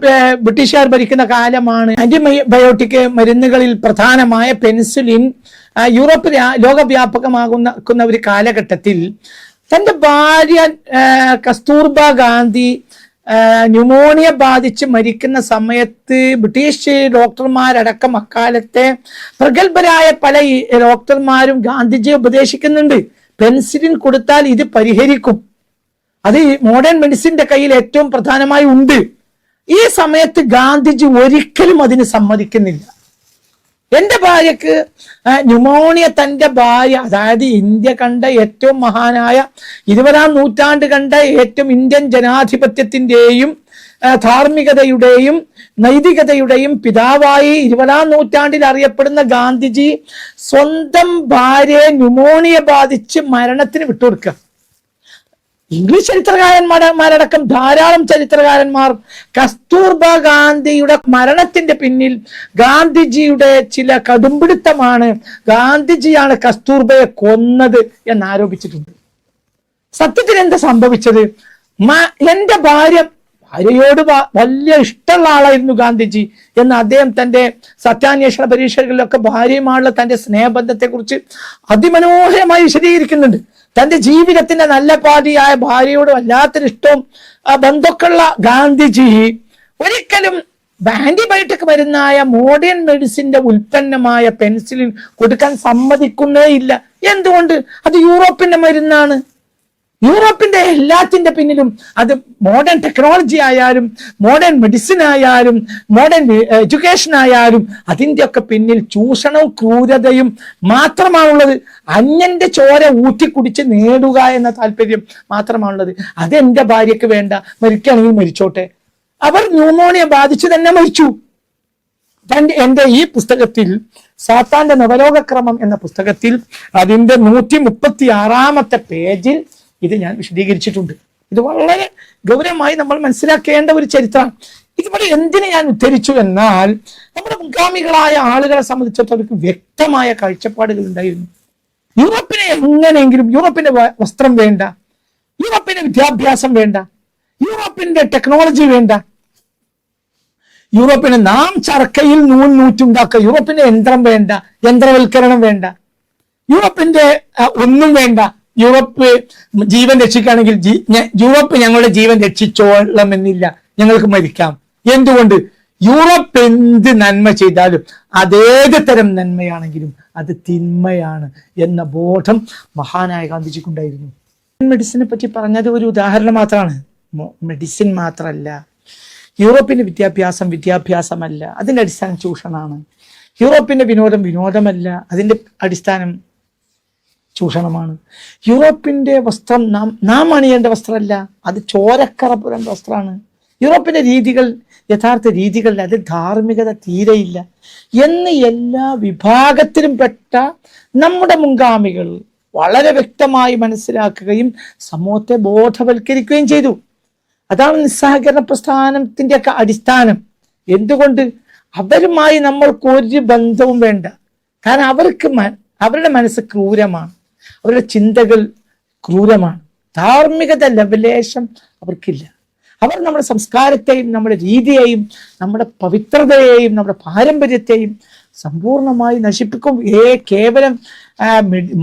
ബ്രിട്ടീഷുകാർ ഭരിക്കുന്ന കാലമാണ്. ആന്റിബയോട്ടിക് മരുന്നുകളിൽ പ്രധാനമായ പെൻസിലിൻ യൂറോപ്പ് ലോകവ്യാപകമാകുന്ന ഒരു കാലഘട്ടത്തിൽ തന്റെ ഭാര്യ കസ്തൂർബ ഗാന്ധി ന്യൂമോണിയ ബാധിച്ച് മരിക്കുന്ന സമയത്ത് ബ്രിട്ടീഷ് ഡോക്ടർമാരടക്കം അക്കാലത്തെ പ്രഗത്ഭരായ പല ഡോക്ടർമാരും ഗാന്ധിജിയെ ഉപദേശിക്കുന്നുണ്ട്, പെൻസിലിൻ കൊടുത്താൽ ഇത് പരിഹരിക്കും. അത് മോഡേൺ മെഡിസിന്റെ കയ്യിൽ ഏറ്റവും പ്രധാനമായി ഉണ്ട്. ഈ സമയത്ത് ഗാന്ധിജി ഒരിക്കലും അതിന് സമ്മതിക്കുന്നില്ല. എന്റെ ഭാര്യക്ക് ന്യൂമോണിയ, തന്റെ ഭാര്യ, അതായത് ഇന്ത്യ കണ്ട ഏറ്റവും മഹാനായ 20-ാം നൂറ്റാണ്ട് കണ്ട ഏറ്റവും ഇന്ത്യൻ ജനാധിപത്യത്തിന്റെയും ധാർമ്മികതയുടെയും നൈതികതയുടെയും പിതാവായി 20-ാം നൂറ്റാണ്ടിൽ അറിയപ്പെടുന്ന ഗാന്ധിജി സ്വന്തം ഭാര്യയെ ന്യൂമോണിയ ബാധിച്ച് മരണത്തിന് വിട്ടുകൊടുക്കുക. ഇംഗ്ലീഷ് ചരിത്രകാരന്മാരടക്കം ധാരാളം ചരിത്രകാരന്മാർ കസ്തൂർബ ഗാന്ധിയുടെ മരണത്തിന്റെ പിന്നിൽ ഗാന്ധിജിയുടെ ചില കടുംപിടുത്തമാണ്, ഗാന്ധിജിയാണ് കസ്തൂർബയെ കൊന്നത് എന്ന് ആരോപിച്ചിട്ടുണ്ട്. സത്യത്തിൽ എന്താ സംഭവിച്ചത്? എന്റെ ഭാര്യയോട് വലിയ ഇഷ്ടമുള്ള ആളായിരുന്നു ഗാന്ധിജി എന്ന് അദ്ദേഹം തന്റെ സത്യാന്വേഷണ പരീക്ഷകളിലൊക്കെ ഭാര്യയുമായുള്ള തന്റെ സ്നേഹബന്ധത്തെ കുറിച്ച് അതിമനോഹരമായി വിശദീകരിക്കുന്നുണ്ട്. തന്റെ ജീവിതത്തിന്റെ നല്ല പാതിയായ ഭാര്യയോട് വല്ലാത്തൊരു ഇഷ്ടവും ബന്ധമൊക്കെയുള്ള ഗാന്ധിജി ഒരിക്കലും ആന്റിബയോട്ടിക് മരുന്നായ മോഡേൺ മെഡിസിന്റെ ഉൽപ്പന്നമായ പെൻസിലിൻ കൊടുക്കാൻ സമ്മതിക്കുന്നേ ഇല്ല. എന്തുകൊണ്ട്? അത് യൂറോപ്പിന്റെ മരുന്നാണ്. യൂറോപ്പിന്റെ എല്ലാത്തിന്റെ പിന്നിലും, അത് മോഡേൺ ടെക്നോളജി ആയാലും മോഡേൺ മെഡിസിൻ ആയാലും മോഡേൺ എഡ്യൂക്കേഷൻ ആയാലും, അതിൻ്റെ ഒക്കെ പിന്നിൽ ചൂഷണവും ക്രൂരതയും മാത്രമാണുള്ളത്. അന്യന്റെ ചോര ഊറ്റിക്കുടിച്ച് നേടുക എന്ന താല്പര്യം മാത്രമാണുള്ളത്. അതെന്റെ ഭാര്യക്ക് വേണ്ട, മരിക്കുകയാണെങ്കിൽ മരിച്ചോട്ടെ. അവർ ന്യൂമോണിയ ബാധിച്ചു തന്നെ മരിച്ചു. എന്റെ ഈ പുസ്തകത്തിൽ, സാത്താന്റെ നവലോകക്രമം എന്ന പുസ്തകത്തിൽ, അതിന്റെ 136-ാമത്തെ പേജിൽ ഇത് ഞാൻ വിശദീകരിച്ചിട്ടുണ്ട്. ഇത് വളരെ ഗൗരവമായി നമ്മൾ മനസ്സിലാക്കേണ്ട ഒരു ചരിത്രമാണ്. ഇതിവിടെ എന്തിനെ ഞാൻ ഉദ്ധരിച്ചു എന്നാൽ, നമ്മുടെ മുൻഗാമികളായ ആളുകളെ സംബന്ധിച്ചിടത്തോളം വ്യക്തമായ കാഴ്ചപ്പാടുകൾ ഉണ്ടായിരുന്നു. യൂറോപ്പിനെ എങ്ങനെയെങ്കിലും, യൂറോപ്പിന്റെ വസ്ത്രം വേണ്ട, യൂറോപ്പിന്റെ വിദ്യാഭ്യാസം വേണ്ട, യൂറോപ്പിന്റെ ടെക്നോളജി വേണ്ട, യൂറോപ്പിന് നാം ചർക്കയിൽ നൂറ്റുണ്ടാക്കുക, യൂറോപ്പിന്റെ യന്ത്രം വേണ്ട, യന്ത്രവൽക്കരണം വേണ്ട, യൂറോപ്പിന്റെ ഒന്നും വേണ്ട. യൂറോപ്പ് ജീവൻ രക്ഷിക്കുകയാണെങ്കിൽ യൂറോപ്പ് ഞങ്ങളുടെ ജീവൻ രക്ഷിച്ചോളമെന്നില്ല, ഞങ്ങൾക്ക് മരിക്കാം. എന്തുകൊണ്ട്? യൂറോപ്പ് എന്ത് നന്മ ചെയ്താലും അതേത് തരം നന്മയാണെങ്കിലും അത് തിന്മയാണ് എന്ന ബോധം മഹാനായ ഗാന്ധിജിക്കുണ്ടായിരുന്നു. മെഡിസിനെ പറ്റി പറഞ്ഞത് ഒരു ഉദാഹരണം മാത്രമാണ്. മെഡിസിൻ മാത്രമല്ല, യൂറോപ്പിന്റെ വിദ്യാഭ്യാസമല്ല, അതിന്റെ അടിസ്ഥാനം ചൂഷണമാണ്. യൂറോപ്പിന്റെ വിനോദമല്ല, അതിന്റെ അടിസ്ഥാനം ചൂഷണമാണ്. യൂറോപ്പിന്റെ വസ്ത്രം നാം അണിയേണ്ട വസ്ത്രമല്ല, അത് ചോരക്കറ പുരണ്ട വസ്ത്രമാണ്. യൂറോപ്പിന്റെ രീതികൾ യഥാർത്ഥ രീതികളിൽ അതിൽ ധാർമ്മികത തീരെയില്ല എന്ന് എല്ലാ വിഭാഗത്തിലും പെട്ട നമ്മുടെ മുൻഗാമികൾ വളരെ വ്യക്തമായി മനസ്സിലാക്കുകയും സമൂഹത്തെ ബോധവൽക്കരിക്കുകയും ചെയ്തു. അതാണ് നിസ്സഹകരണ പ്രസ്ഥാനത്തിന്റെ ഒക്കെ അടിസ്ഥാനം. എന്തുകൊണ്ട്? അവരുമായി നമ്മൾക്ക് ഒരു ബന്ധവും വേണ്ട. കാരണം അവരുടെ മനസ്സ് ക്രൂരമാണ്, അവരുടെ ചിന്തകൾ ക്രൂരമാണ്, ധാർമ്മികത ലവലേശം അവർക്കില്ല. അവർ നമ്മുടെ സംസ്കാരത്തെയും നമ്മുടെ രീതിയെയും നമ്മുടെ പവിത്രതയെയും നമ്മുടെ പാരമ്പര്യത്തെയും സമ്പൂർണമായി നശിപ്പിക്കും. കേവലം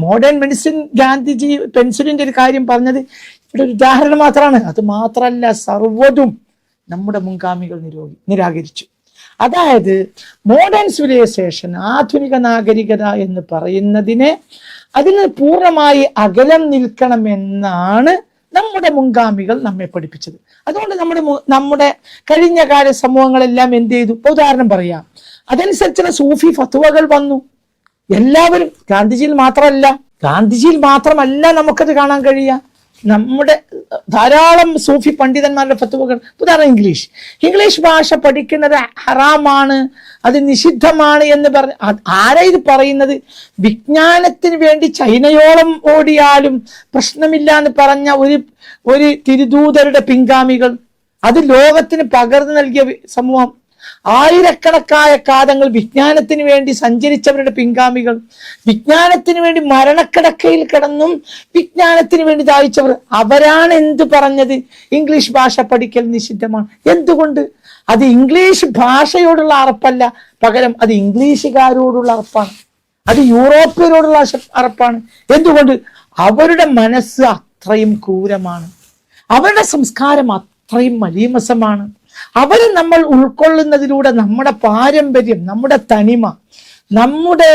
മോഡേൺ മെഡിസിൻ, ഗാന്ധിജി പെൻസിലിന്റെ ഒരു കാര്യം പറഞ്ഞത് ഇവിടെ ഒരു ഉദാഹരണം മാത്രമാണ്. അത് മാത്രമല്ല, സർവ്വതും നമ്മുടെ മുൻഗാമികൾ നിരാകരിച്ചു. അതായത് മോഡേൺ സിവിലൈസേഷൻ, ആധുനിക നാഗരികത എന്ന് പറയുന്നതിനെ അതിന് പൂർണ്ണമായി അകലം നിൽക്കണമെന്നാണ് നമ്മുടെ മുൻഗാമികൾ നമ്മെ പഠിപ്പിച്ചത്. അതുകൊണ്ട് നമ്മുടെ കഴിഞ്ഞ കാല സമൂഹങ്ങളെല്ലാം എന്ത് ചെയ്തു? ഉദാഹരണം പറയാം, അതനുസരിച്ചുള്ള സൂഫി ഫത്വകൾ വന്നു. എല്ലാവരും ഗാന്ധിജിയിൽ മാത്രമല്ല നമുക്കത് കാണാൻ കഴിയുക. നമ്മുടെ ധാരാളം സൂഫി പണ്ഡിതന്മാരുടെ ഫത്വകൾ. ഉദാഹരണം ഇംഗ്ലീഷ് ഭാഷ പഠിക്കുന്നത് ഹറാമാണ്, അത് നിഷിദ്ധമാണ് എന്ന് ആരാ ഇത് പറയുന്നത്? വിജ്ഞാനത്തിന് വേണ്ടി ചൈനയോളം ഓടിയാലും പ്രശ്നമില്ല എന്ന് പറഞ്ഞ ഒരു തിരുദൂതരുടെ പിൻഗാമികൾ, അത് ലോകത്തിന് പകർന്നു നൽകിയ സമൂഹം. ആയിരക്കണക്കായ കാലങ്ങൾ വിജ്ഞാനത്തിന് വേണ്ടി സഞ്ചരിച്ചവരുടെ പിൻഗാമികൾ, വിജ്ഞാനത്തിന് വേണ്ടി മരണക്കിടക്കയിൽ കിടന്നും വിജ്ഞാനത്തിന് വേണ്ടി ദാഹിച്ചവർ, അവരാണ് എന്ത് പറഞ്ഞത്? ഇംഗ്ലീഷ് ഭാഷ പഠിക്കൽ നിഷിദ്ധമാണ്. എന്തുകൊണ്ട്? അത് ഇംഗ്ലീഷ് ഭാഷയോടുള്ള അറപ്പല്ല, പകരം അത് ഇംഗ്ലീഷുകാരോടുള്ള അറപ്പാണ്, അത് യൂറോപ്യരോടുള്ള അറപ്പാണ്. എന്തുകൊണ്ട്? അവരുടെ മനസ്സ് അത്രയും ക്രൂരമാണ്, അവരുടെ സംസ്കാരം അത്രയും മലീമസമാണ്. അവരെ നമ്മൾ ഉൾക്കൊള്ളുന്നതിലൂടെ നമ്മുടെ പാരമ്പര്യം, നമ്മുടെ തനിമ, നമ്മുടെ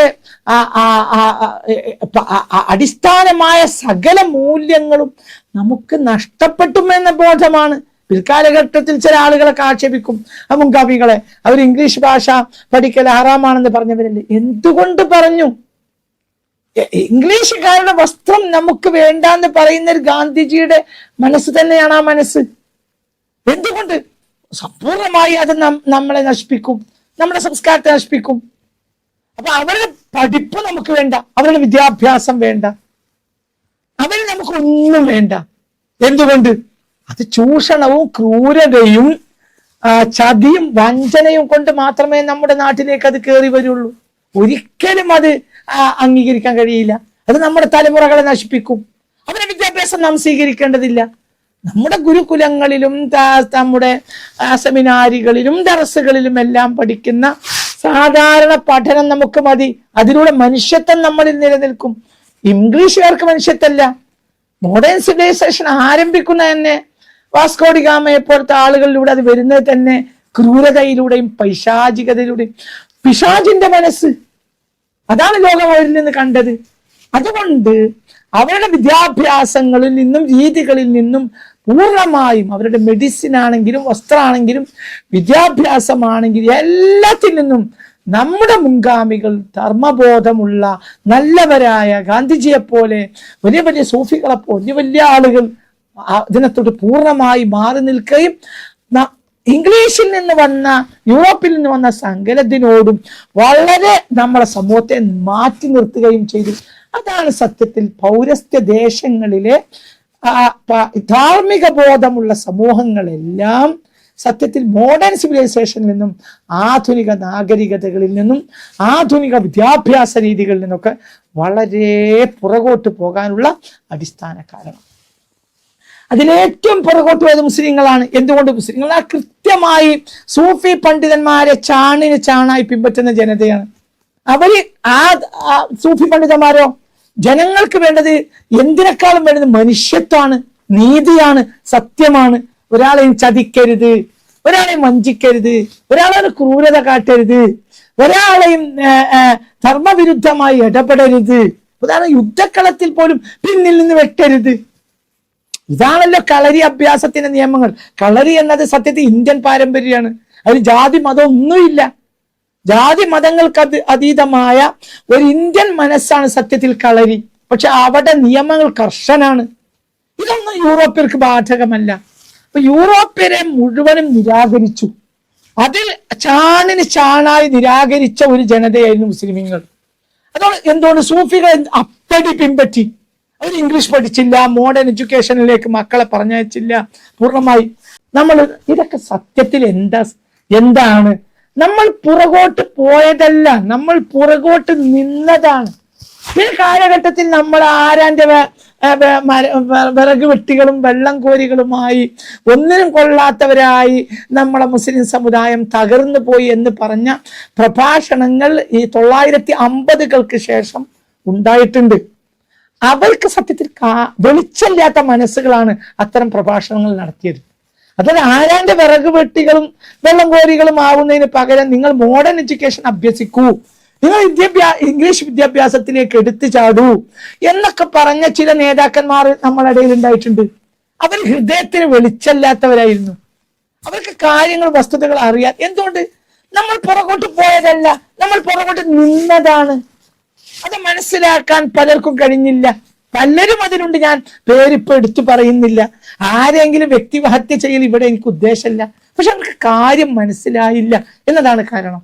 അടിസ്ഥാനമായ സകല മൂല്യങ്ങളും നമുക്ക് നഷ്ടപ്പെട്ടുമെന്ന ബോധമാണ്. പിൽക്കാലഘട്ടത്തിൽ ചില ആളുകളൊക്കെ ആക്ഷേപിക്കും മുൻഗാമികളെ, അവർ ഇംഗ്ലീഷ് ഭാഷ പഠിക്കൽ ഹറാമാണെന്ന് പറഞ്ഞവരല്ലേ. എന്തുകൊണ്ട് പറഞ്ഞു? ഇംഗ്ലീഷുകാരുടെ വസ്ത്രം നമുക്ക് വേണ്ടാന്ന് പറയുന്ന ഒരു ഗാന്ധിജിയുടെ മനസ്സ് തന്നെയാണ് ആ മനസ്സ്. എന്തുകൊണ്ട്? സമ്പൂർണമായി അത് നമ്മളെ നശിപ്പിക്കും, നമ്മുടെ സംസ്കാരത്തെ നശിപ്പിക്കും. അപ്പൊ അവരുടെ പഠിപ്പ് നമുക്ക് വേണ്ട, അവരുടെ വിദ്യാഭ്യാസം വേണ്ട, അവര് നമുക്കൊന്നും വേണ്ട. എന്തുകൊണ്ട്? അത് ചൂഷണവും ക്രൂരതയും ചതിയും വഞ്ചനയും കൊണ്ട് മാത്രമേ നമ്മുടെ നാട്ടിലേക്ക് അത് കയറി വരുള്ളൂ. ഒരിക്കലും അത് അംഗീകരിക്കാൻ കഴിയില്ല. അത് നമ്മുടെ തലമുറകളെ നശിപ്പിക്കും. അവരുടെ വിദ്യാഭ്യാസം നാം സ്വീകരിക്കേണ്ടതില്ല. നമ്മുടെ ഗുരുകുലങ്ങളിലും നമ്മുടെ സെമിനാരികളിലും ദർസുകളിലും എല്ലാം പഠിക്കുന്ന സാധാരണ പഠനം നമുക്ക് മതി. അതിലൂടെ മനുഷ്യത്വം നമ്മളിൽ നിലനിൽക്കും. ഇംഗ്ലീഷുകാർക്ക് മനുഷ്യത്വമല്ല. മോഡേൺ സിവിലൈസേഷൻ ആരംഭിക്കുന്ന തന്നെ വാസ്കോഡി ഗാമയെ പോലത്തെ ആളുകളിലൂടെ അത് വരുന്നത് തന്നെ ക്രൂരതയിലൂടെയും പൈശാചികതയിലൂടെയും. പിശാചിന്റെ മനസ്സ്, അതാണ് ലോകം അവരിൽ നിന്ന് കണ്ടത്. അതുകൊണ്ട് അവരുടെ വിദ്യാഭ്യാസങ്ങളിൽ നിന്നും രീതികളിൽ നിന്നും പൂർണ്ണമായും, അവരുടെ മെഡിസിൻ ആണെങ്കിലും വസ്ത്രമാണെങ്കിലും വിദ്യാഭ്യാസമാണെങ്കിലും എല്ലാത്തിൽ നിന്നും നമ്മുടെ മുൻഗാമികൾ ധർമ്മബോധമുള്ള നല്ലവരായ ഗാന്ധിജിയെ പോലെ വലിയ വലിയ സൂഫികളെ പോലെ വലിയ വലിയ ആളുകൾ അതിനത്തോട് പൂർണ്ണമായി മാറി നിൽക്കുകയും ഇംഗ്ലീഷിൽ നിന്ന് വന്ന യൂറോപ്പിൽ നിന്ന് വന്ന സങ്കലത്തിനോടും വളരെ നമ്മളെ സമൂഹത്തെ മാറ്റി നിർത്തുകയും ചെയ്തു. അതാണ് സത്യത്തിൽ പൗരസ്ത്യ ദേശങ്ങളിലെ ധാർമ്മിക ബോധമുള്ള സമൂഹങ്ങളെല്ലാം സത്യത്തിൽ മോഡേൺ സിവിലൈസേഷനിൽ നിന്നും ആധുനിക നാഗരികതകളിൽ നിന്നും ആധുനിക വിദ്യാഭ്യാസ രീതികളിൽ നിന്നൊക്കെ വളരെ പുറകോട്ട് പോകാനുള്ള അടിസ്ഥാന കാരണം. അതിലേറ്റവും പുറകോട്ട് പോയത് മുസ്ലിങ്ങളാണ്. എന്തുകൊണ്ട്? മുസ്ലിങ്ങൾ കൃത്യമായി സൂഫി പണ്ഡിതന്മാരെ ചാണിന് ചാണായി പിൻപറ്റുന്ന ജനതയാണ്. അവര് സൂഫി പണ്ഡിതന്മാരോ ജനങ്ങൾക്ക് വേണ്ടത് എന്തിനേക്കാളും വേണ്ടത് മനുഷ്യത്വമാണ്, നീതിയാണ്, സത്യമാണ്. ഒരാളെയും ചതിക്കരുത്, ഒരാളെയും വഞ്ചിക്കരുത്, ഒരാളെ ക്രൂരത കാട്ടരുത്, ഒരാളെയും ധർമ്മവിരുദ്ധമായി ഇടപെടരുത്, ഉദാഹരണം യുദ്ധക്കളത്തിൽ പോലും പിന്നിൽ നിന്ന് വെട്ടരുത്. ഇതാണല്ലോ കളരി അഭ്യാസത്തിന്റെ നിയമങ്ങൾ. കളരി എന്നത് സത്യത്തിൽ ഇന്ത്യൻ പാരമ്പര്യമാണ്. അതിൽ ജാതി മതം ഒന്നുമില്ല. ജാതി മതങ്ങൾക്ക് അതീതമായ ഒരു ഇന്ത്യൻ മനസ്സാണ് സത്യത്തിൽ കളരി. പക്ഷെ അവിടെ നിയമങ്ങൾ കർശനാണ്. ഇതൊന്നും യൂറോപ്യർക്ക് ബാധകമല്ല. അപ്പൊ യൂറോപ്യരെ മുഴുവനും നിരാകരിച്ചു. അതിൽ ചാണിന് ചാണായി നിരാകരിച്ച ഒരു ജനതയായിരുന്നു മുസ്ലിമീങ്ങൾ. അതുകൊണ്ട് എന്തുകൊണ്ട് സൂഫികൾ അപ്പടി പിൻപറ്റി. അവർ ഇംഗ്ലീഷ് പഠിച്ചില്ല, മോഡേൺ എഡ്യൂക്കേഷനിലേക്ക് മക്കളെ പറഞ്ഞയച്ചില്ല പൂർണ്ണമായി. നമ്മൾ ഇതൊക്കെ സത്യത്തിൽ എന്താണ്? നമ്മൾ പുറകോട്ട് പോയതല്ല, നമ്മൾ പുറകോട്ട് നിന്നതാണ്. ഈ കാലഘട്ടത്തിൽ നമ്മൾ ആരാന്റെ വിറക് വെട്ടികളും വെള്ളം കോരികളുമായി ഒന്നിനും കൊള്ളാത്തവരായി നമ്മളെ മുസ്ലിം സമുദായം തകർന്നു പോയി എന്ന് പറഞ്ഞ പ്രഭാഷണങ്ങൾ ഈ 950-കൾക്ക് ശേഷം ഉണ്ടായിട്ടുണ്ട്. അവർക്ക് സത്യത്തിൽ വെളിച്ചമില്ലാത്ത മനസ്സുകളാണ് അത്തരം പ്രഭാഷണങ്ങൾ നടത്തിയത്. അതായത് ആരാന്റെ വിറക് വെട്ടികളും വെള്ളം കോരികളും ആവുന്നതിന് പകരം നിങ്ങൾ മോഡേൺ എഡ്യൂക്കേഷൻ അഭ്യസിക്കൂ, നിങ്ങൾ ഇംഗ്ലീഷ് വിദ്യാഭ്യാസത്തിലേക്ക് എടുത്തു ചാടൂ എന്നൊക്കെ പറഞ്ഞ ചില നേതാക്കന്മാർ നമ്മുടെ ഇടയിൽ ഉണ്ടായിട്ടുണ്ട്. അവർ ഹൃദയത്തിന് വെളിച്ചമില്ലാത്തവരായിരുന്നു. അവർക്ക് കാര്യങ്ങൾ വസ്തുതകൾ അറിയാൻ. എന്തുകൊണ്ട്? നമ്മൾ പുറകോട്ട് പോയതല്ല, നമ്മൾ പുറകോട്ട് നിന്നതാണ്. അത് മനസ്സിലാക്കാൻ പലർക്കും കഴിഞ്ഞില്ല. പലരും അതിനുണ്ട്. ഞാൻ പേരിപ്പോ എടുത്തു പറയുന്നില്ല. ആരെങ്കിലും വ്യക്തിഹത്യ ചെയ്യൽ ഇവിടെ എനിക്ക് ഉദ്ദേശമില്ല. പക്ഷെ അവർക്ക് കാര്യം മനസ്സിലായില്ല എന്നതാണ് കാരണം.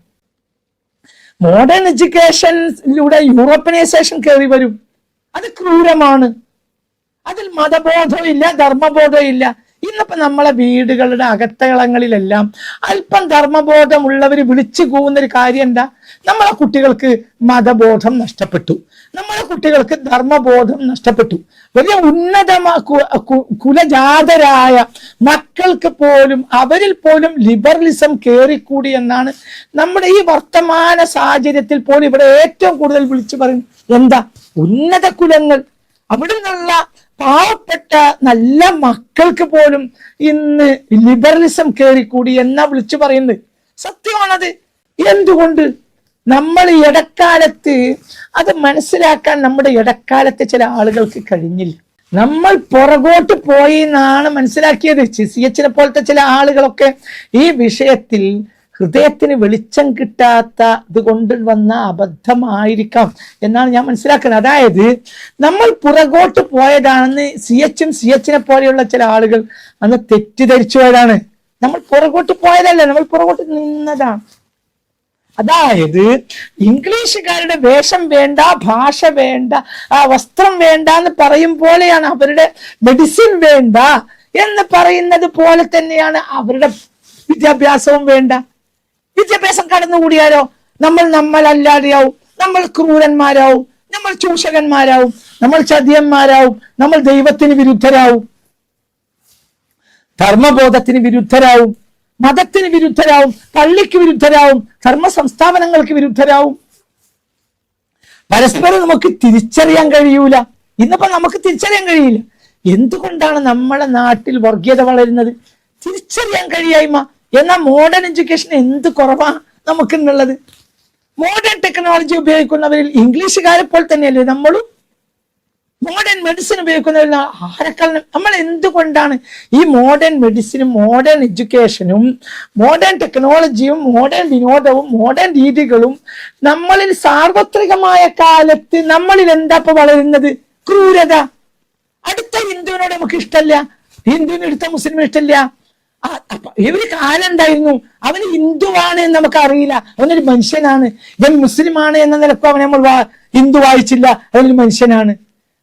മോഡേൺ എഡ്യൂക്കേഷനിലൂടെ യൂറോപ്പനൈസേഷൻ കയറി വരും. അത് ക്രൂരമാണ്. അതിൽ മതബോധമില്ല, ധർമ്മബോധമില്ല. ഇന്നിപ്പോ നമ്മളെ വീടുകളുടെ അകത്തളങ്ങളിലെല്ലാം അല്പം ധർമ്മബോധമുള്ളവർ വിളിച്ചു പോകുന്ന ഒരു കാര്യം എന്താ? നമ്മളെ കുട്ടികൾക്ക് മതബോധം നഷ്ടപ്പെട്ടു, നമ്മളെ കുട്ടികൾക്ക് ധർമ്മബോധം നഷ്ടപ്പെട്ടു. വലിയ കുലജാതരായ മക്കൾക്ക് പോലും അവരിൽ പോലും ലിബറലിസം കയറിക്കൂടി എന്നാണ് നമ്മുടെ ഈ വർത്തമാന സാഹചര്യത്തിൽ പോലും ഇവിടെ ഏറ്റവും കൂടുതൽ വിളിച്ചു പറയും. എന്താ? ഉന്നത കുലങ്ങൾ, അവിടെ നിന്നുള്ള പാവപ്പെട്ട നല്ല മക്കൾക്ക് പോലും ഇന്ന് ലിബറലിസം കയറിക്കൂടി എന്നാ വിളിച്ചു പറയുന്നത്. സത്യമാണത്. എന്തുകൊണ്ട്? നമ്മൾ ഇടക്കാലത്ത് അത് മനസ്സിലാക്കാൻ നമ്മുടെ ഇടക്കാലത്തെ ചില ആളുകൾക്ക് കഴിഞ്ഞില്ല. നമ്മൾ പുറകോട്ട് പോയി എന്നാണ് മനസ്സിലാക്കിയത്. CH പോലത്തെ ചില ആളുകളൊക്കെ ഈ വിഷയത്തിൽ ഹൃദയത്തിന് വെളിച്ചം കിട്ടാത്ത ഇത് കൊണ്ട് വന്ന അബദ്ധമായിരിക്കാം എന്നാണ് ഞാൻ മനസ്സിലാക്കുന്നത്. അതായത് നമ്മൾ പുറകോട്ട് പോയതാണെന്ന് CH പോലെയുള്ള ചില ആളുകൾ അന്ന് തെറ്റിദ്ധരിച്ചു പോയതാണ്. നമ്മൾ പുറകോട്ട് പോയതല്ല, നമ്മൾ പുറകോട്ട് നിന്നതാണ്. അതായത് ഇംഗ്ലീഷുകാരുടെ വേഷം വേണ്ട, ഭാഷ വേണ്ട, വസ്ത്രം വേണ്ട എന്ന് പറയും പോലെയാണ് അവരുടെ മെഡിസിൻ വേണ്ട എന്ന് പറയുന്നത് പോലെ തന്നെയാണ് അവരുടെ വിദ്യാഭ്യാസവും വേണ്ട. വിദ്യാഭ്യാസം കടന്നുകൂടിയാലോ നമ്മളല്ലാതെയാവും, നമ്മൾ ക്രൂരന്മാരാവും, നമ്മൾ ചൂഷകന്മാരാവും, നമ്മൾ ചതിയന്മാരാവും, നമ്മൾ ദൈവത്തിന് വിരുദ്ധരാവും, ധർമ്മബോധത്തിന് വിരുദ്ധരാവും, മതത്തിന് വിരുദ്ധരാവും, പള്ളിക്ക് വിരുദ്ധരാവും, ധർമ്മ സംസ്ഥാപനങ്ങൾക്ക് വിരുദ്ധരാവും. പരസ്പരം നമുക്ക് തിരിച്ചറിയാൻ കഴിയൂല. ഇന്നിപ്പോ നമുക്ക് തിരിച്ചറിയാൻ കഴിയില്ല. എന്തുകൊണ്ടാണ് നമ്മുടെ നാട്ടിൽ വർഗീയത വളരുന്നത്? തിരിച്ചറിയാൻ കഴിയായ്മ. എന്നാൽ മോഡേൺ എഡ്യൂക്കേഷൻ എന്ത് കുറവാ നമുക്കുള്ളത്? മോഡേൺ ടെക്നോളജി ഉപയോഗിക്കുന്നവരിൽ ഇംഗ്ലീഷുകാരെ പോലെ തന്നെയല്ലേ നമ്മളും? മോഡേൺ മെഡിസിൻ ഉപയോഗിക്കുന്നവരിൽ ആരെക്കാൾ നമ്മൾ എന്തുകൊണ്ടാണ് ഈ മോഡേൺ മെഡിസിനും മോഡേൺ എഡ്യൂക്കേഷനും മോഡേൺ ടെക്നോളജിയും മോഡേൺ വിനോദവും മോഡേൺ രീതികളും നമ്മളിൽ സാർവത്രികമായ കാലത്ത് നമ്മളിൽ എന്താ ഇപ്പൊ വളരുന്നത്? ക്രൂരത. അടുത്ത ഹിന്ദുവിനോട് നമുക്ക് ഇഷ്ടമല്ല, ഹിന്ദുവിന് അടുത്ത മുസ്ലിമിന് ഇഷ്ടമല്ല. ഒരു കാലം ഉണ്ടായിരുന്നു അവന് ഹിന്ദുവാണ് എന്ന് നമുക്ക് അറിയില്ല, അവനൊരു മനുഷ്യനാണ്. ഇവൻ മുസ്ലിമാണ് എന്ന നിലക്ക് അവൻ നമ്മൾ ഹിന്ദു വായിച്ചില്ല, അവനൊരു മനുഷ്യനാണ്.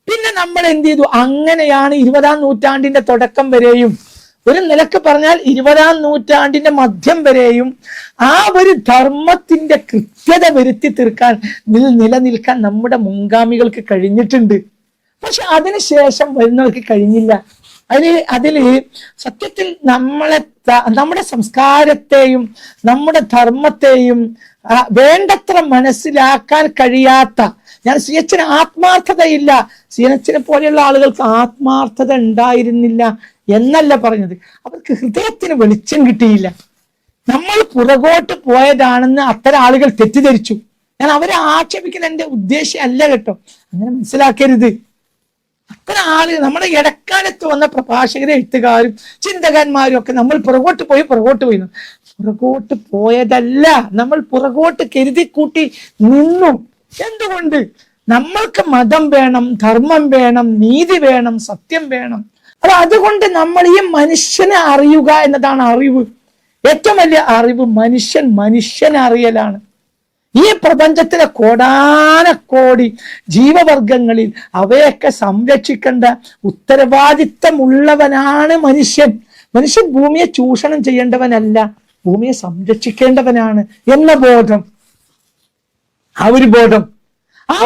പിന്നെ നമ്മൾ എന്ത് ചെയ്തു? അങ്ങനെയാണ് 20-ാം നൂറ്റാണ്ടിന്റെ തുടക്കം വരെയും, ഒരു നിലക്ക് പറഞ്ഞാൽ 20-ാം നൂറ്റാണ്ടിന്റെ മധ്യം വരെയും ആ ഒരു ധർമ്മത്തിന്റെ കൃത്യത വരുത്തി തീർക്കാൻ നിലനിൽക്കാൻ നമ്മുടെ മുൻഗാമികൾക്ക് കഴിഞ്ഞിട്ടുണ്ട്. പക്ഷെ അതിനുശേഷം വരുന്നവർക്ക് കഴിഞ്ഞില്ല. അതില് സത്യത്തിൽ നമ്മുടെ സംസ്കാരത്തെയും നമ്മുടെ ധർമ്മത്തെയും വേണ്ടത്ര മനസ്സിലാക്കാൻ കഴിയാത്ത, ഞാൻ CH ആത്മാർത്ഥതയില്ല, CH പോലെയുള്ള ആളുകൾക്ക് ആത്മാർത്ഥത ഉണ്ടായിരുന്നില്ല എന്നല്ല പറഞ്ഞത്, അവർക്ക് ഹൃദയത്തിന് വെളിച്ചം കിട്ടിയില്ല. നമ്മൾ പുറകോട്ട് പോയതാണെന്ന് അത്തരം ആളുകൾ തെറ്റിദ്ധരിച്ചു. ഞാൻ അവരെ ആക്ഷേപിക്കുന്ന എന്റെ ഉദ്ദേശം അല്ല കേട്ടോ, അങ്ങനെ മനസ്സിലാക്കരുത്. അത്തരം ആളുകൾ നമ്മുടെ ഇടക്കാലത്ത് വന്ന പ്രഭാഷകരും എഴുത്തുകാരും ചിന്തകന്മാരും ഒക്കെ നമ്മൾ പുറകോട്ട് പോയി പുറകോട്ട് പോയതല്ല, നമ്മൾ പുറകോട്ട് കരുതി കൂട്ടി നിന്നു. എന്തുകൊണ്ട്? നമ്മൾക്ക് മതം വേണം, ധർമ്മം വേണം, നീതി വേണം, സത്യം വേണം. അതുകൊണ്ട് നമ്മൾ ഈ മനുഷ്യനെ അറിയുക എന്നതാണ് അറിവ്. ഏറ്റവും വലിയ അറിവ് മനുഷ്യനെ അറിയലാണ്. ഈ പ്രപഞ്ചത്തിലെ കോടാനക്കോടി ജീവവർഗങ്ങളിൽ അവയൊക്കെ സംരക്ഷിക്കേണ്ട ഉത്തരവാദിത്തമുള്ളവനാണ് മനുഷ്യൻ. മനുഷ്യൻ ഭൂമിയെ ചൂഷണം ചെയ്യേണ്ടവനല്ല, ഭൂമിയെ സംരക്ഷിക്കേണ്ടവനാണ് എന്ന ബോധം, ആ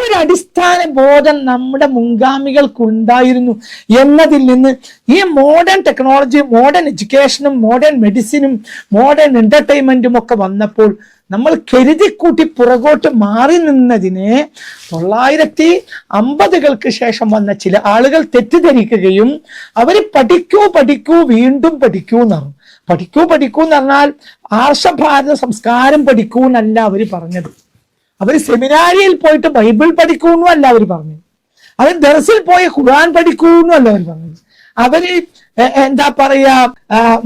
ഒരു അടിസ്ഥാന ബോധം നമ്മുടെ മുൻഗാമികൾക്കുണ്ടായിരുന്നു എന്നതിൽ നിന്ന് ഈ മോഡേൺ ടെക്നോളജി, മോഡേൺ എഡ്യൂക്കേഷനും മോഡേൺ മെഡിസിനും മോഡേൺ എന്റർടൈൻമെന്റും ഒക്കെ വന്നപ്പോൾ നമ്മൾ കരുതിക്കൂട്ടി പുറകോട്ട് മാറി നിന്നതിനെ 1950-കൾക്ക് ശേഷം വന്ന ചില ആളുകൾ തെറ്റിദ്ധരിക്കുകയും അവർ പഠിക്കൂ വീണ്ടും പഠിക്കൂ എന്നാണ്. പഠിക്കൂ എന്ന് പറഞ്ഞാൽ ആർഷഭാരത സംസ്കാരം പഠിക്കൂ എന്നല്ല അവർ പറഞ്ഞത്. അവർ സെമിനാരിയിൽ പോയിട്ട് ബൈബിൾ പഠിക്കൂന്നും അല്ല അവർ പറഞ്ഞത്. അവർ ദർസിൽ പോയി ഖുർആൻ പഠിക്കൂന്നും അല്ല അവർ പറഞ്ഞത്. അവര് എന്താ പറയാ,